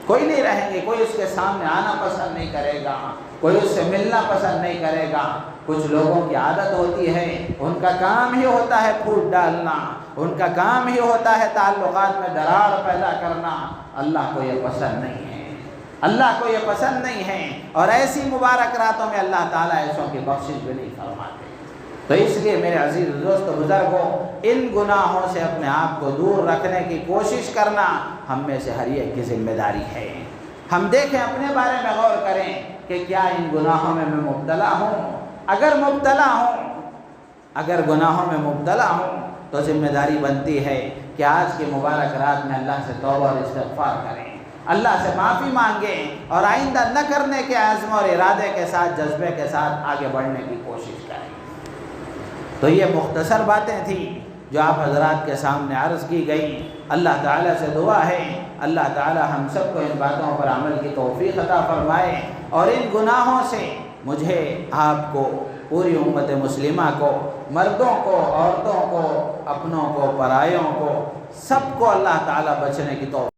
کوئی نہیں رہیں گے، کوئی اس کے سامنے آنا پسند نہیں کرے گا، کوئی اس سے ملنا پسند نہیں کرے گا۔ کچھ لوگوں کی عادت ہوتی ہے، ان کا کام ہی ہوتا ہے پھوٹ ڈالنا، ان کا کام ہی ہوتا ہے تعلقات میں درار پیدا کرنا۔ اللہ کو یہ پسند نہیں ہے، اللہ کو یہ پسند نہیں ہے، اور ایسی مبارک راتوں میں اللہ تعالیٰ ایسوں کی بخشش بھی نہیں فرماتے۔ تو اس لیے میرے عزیز دوست بزرگوں، ان گناہوں سے اپنے آپ کو دور رکھنے کی کوشش کرنا ہم میں سے ہر ایک کی ذمہ داری ہے۔ ہم دیکھیں، اپنے بارے میں غور کریں کہ کیا ان گناہوں میں مبتلا ہوں۔ اگر مبتلا ہوں، اگر گناہوں میں مبتلا ہوں تو ذمہ داری بنتی ہے کہ آج کی مبارک رات میں اللہ سے توبہ اور استغفار کریں، اللہ سے معافی مانگیں، اور آئندہ نہ کرنے کے عزم اور ارادے کے ساتھ، جذبے کے ساتھ آگے بڑھنے کی کوشش کریں۔ تو یہ مختصر باتیں تھیں جو آپ حضرات کے سامنے عرض کی گئی۔ اللہ تعالیٰ سے دعا ہے اللہ تعالیٰ ہم سب کو ان باتوں پر عمل کی توفیق عطا فرمائے، اور ان گناہوں سے مجھے، آپ کو، پوری امت مسلمہ کو، مردوں کو، عورتوں کو، اپنوں کو، پرایوں کو، سب کو اللہ تعالیٰ بچنے کی توفیق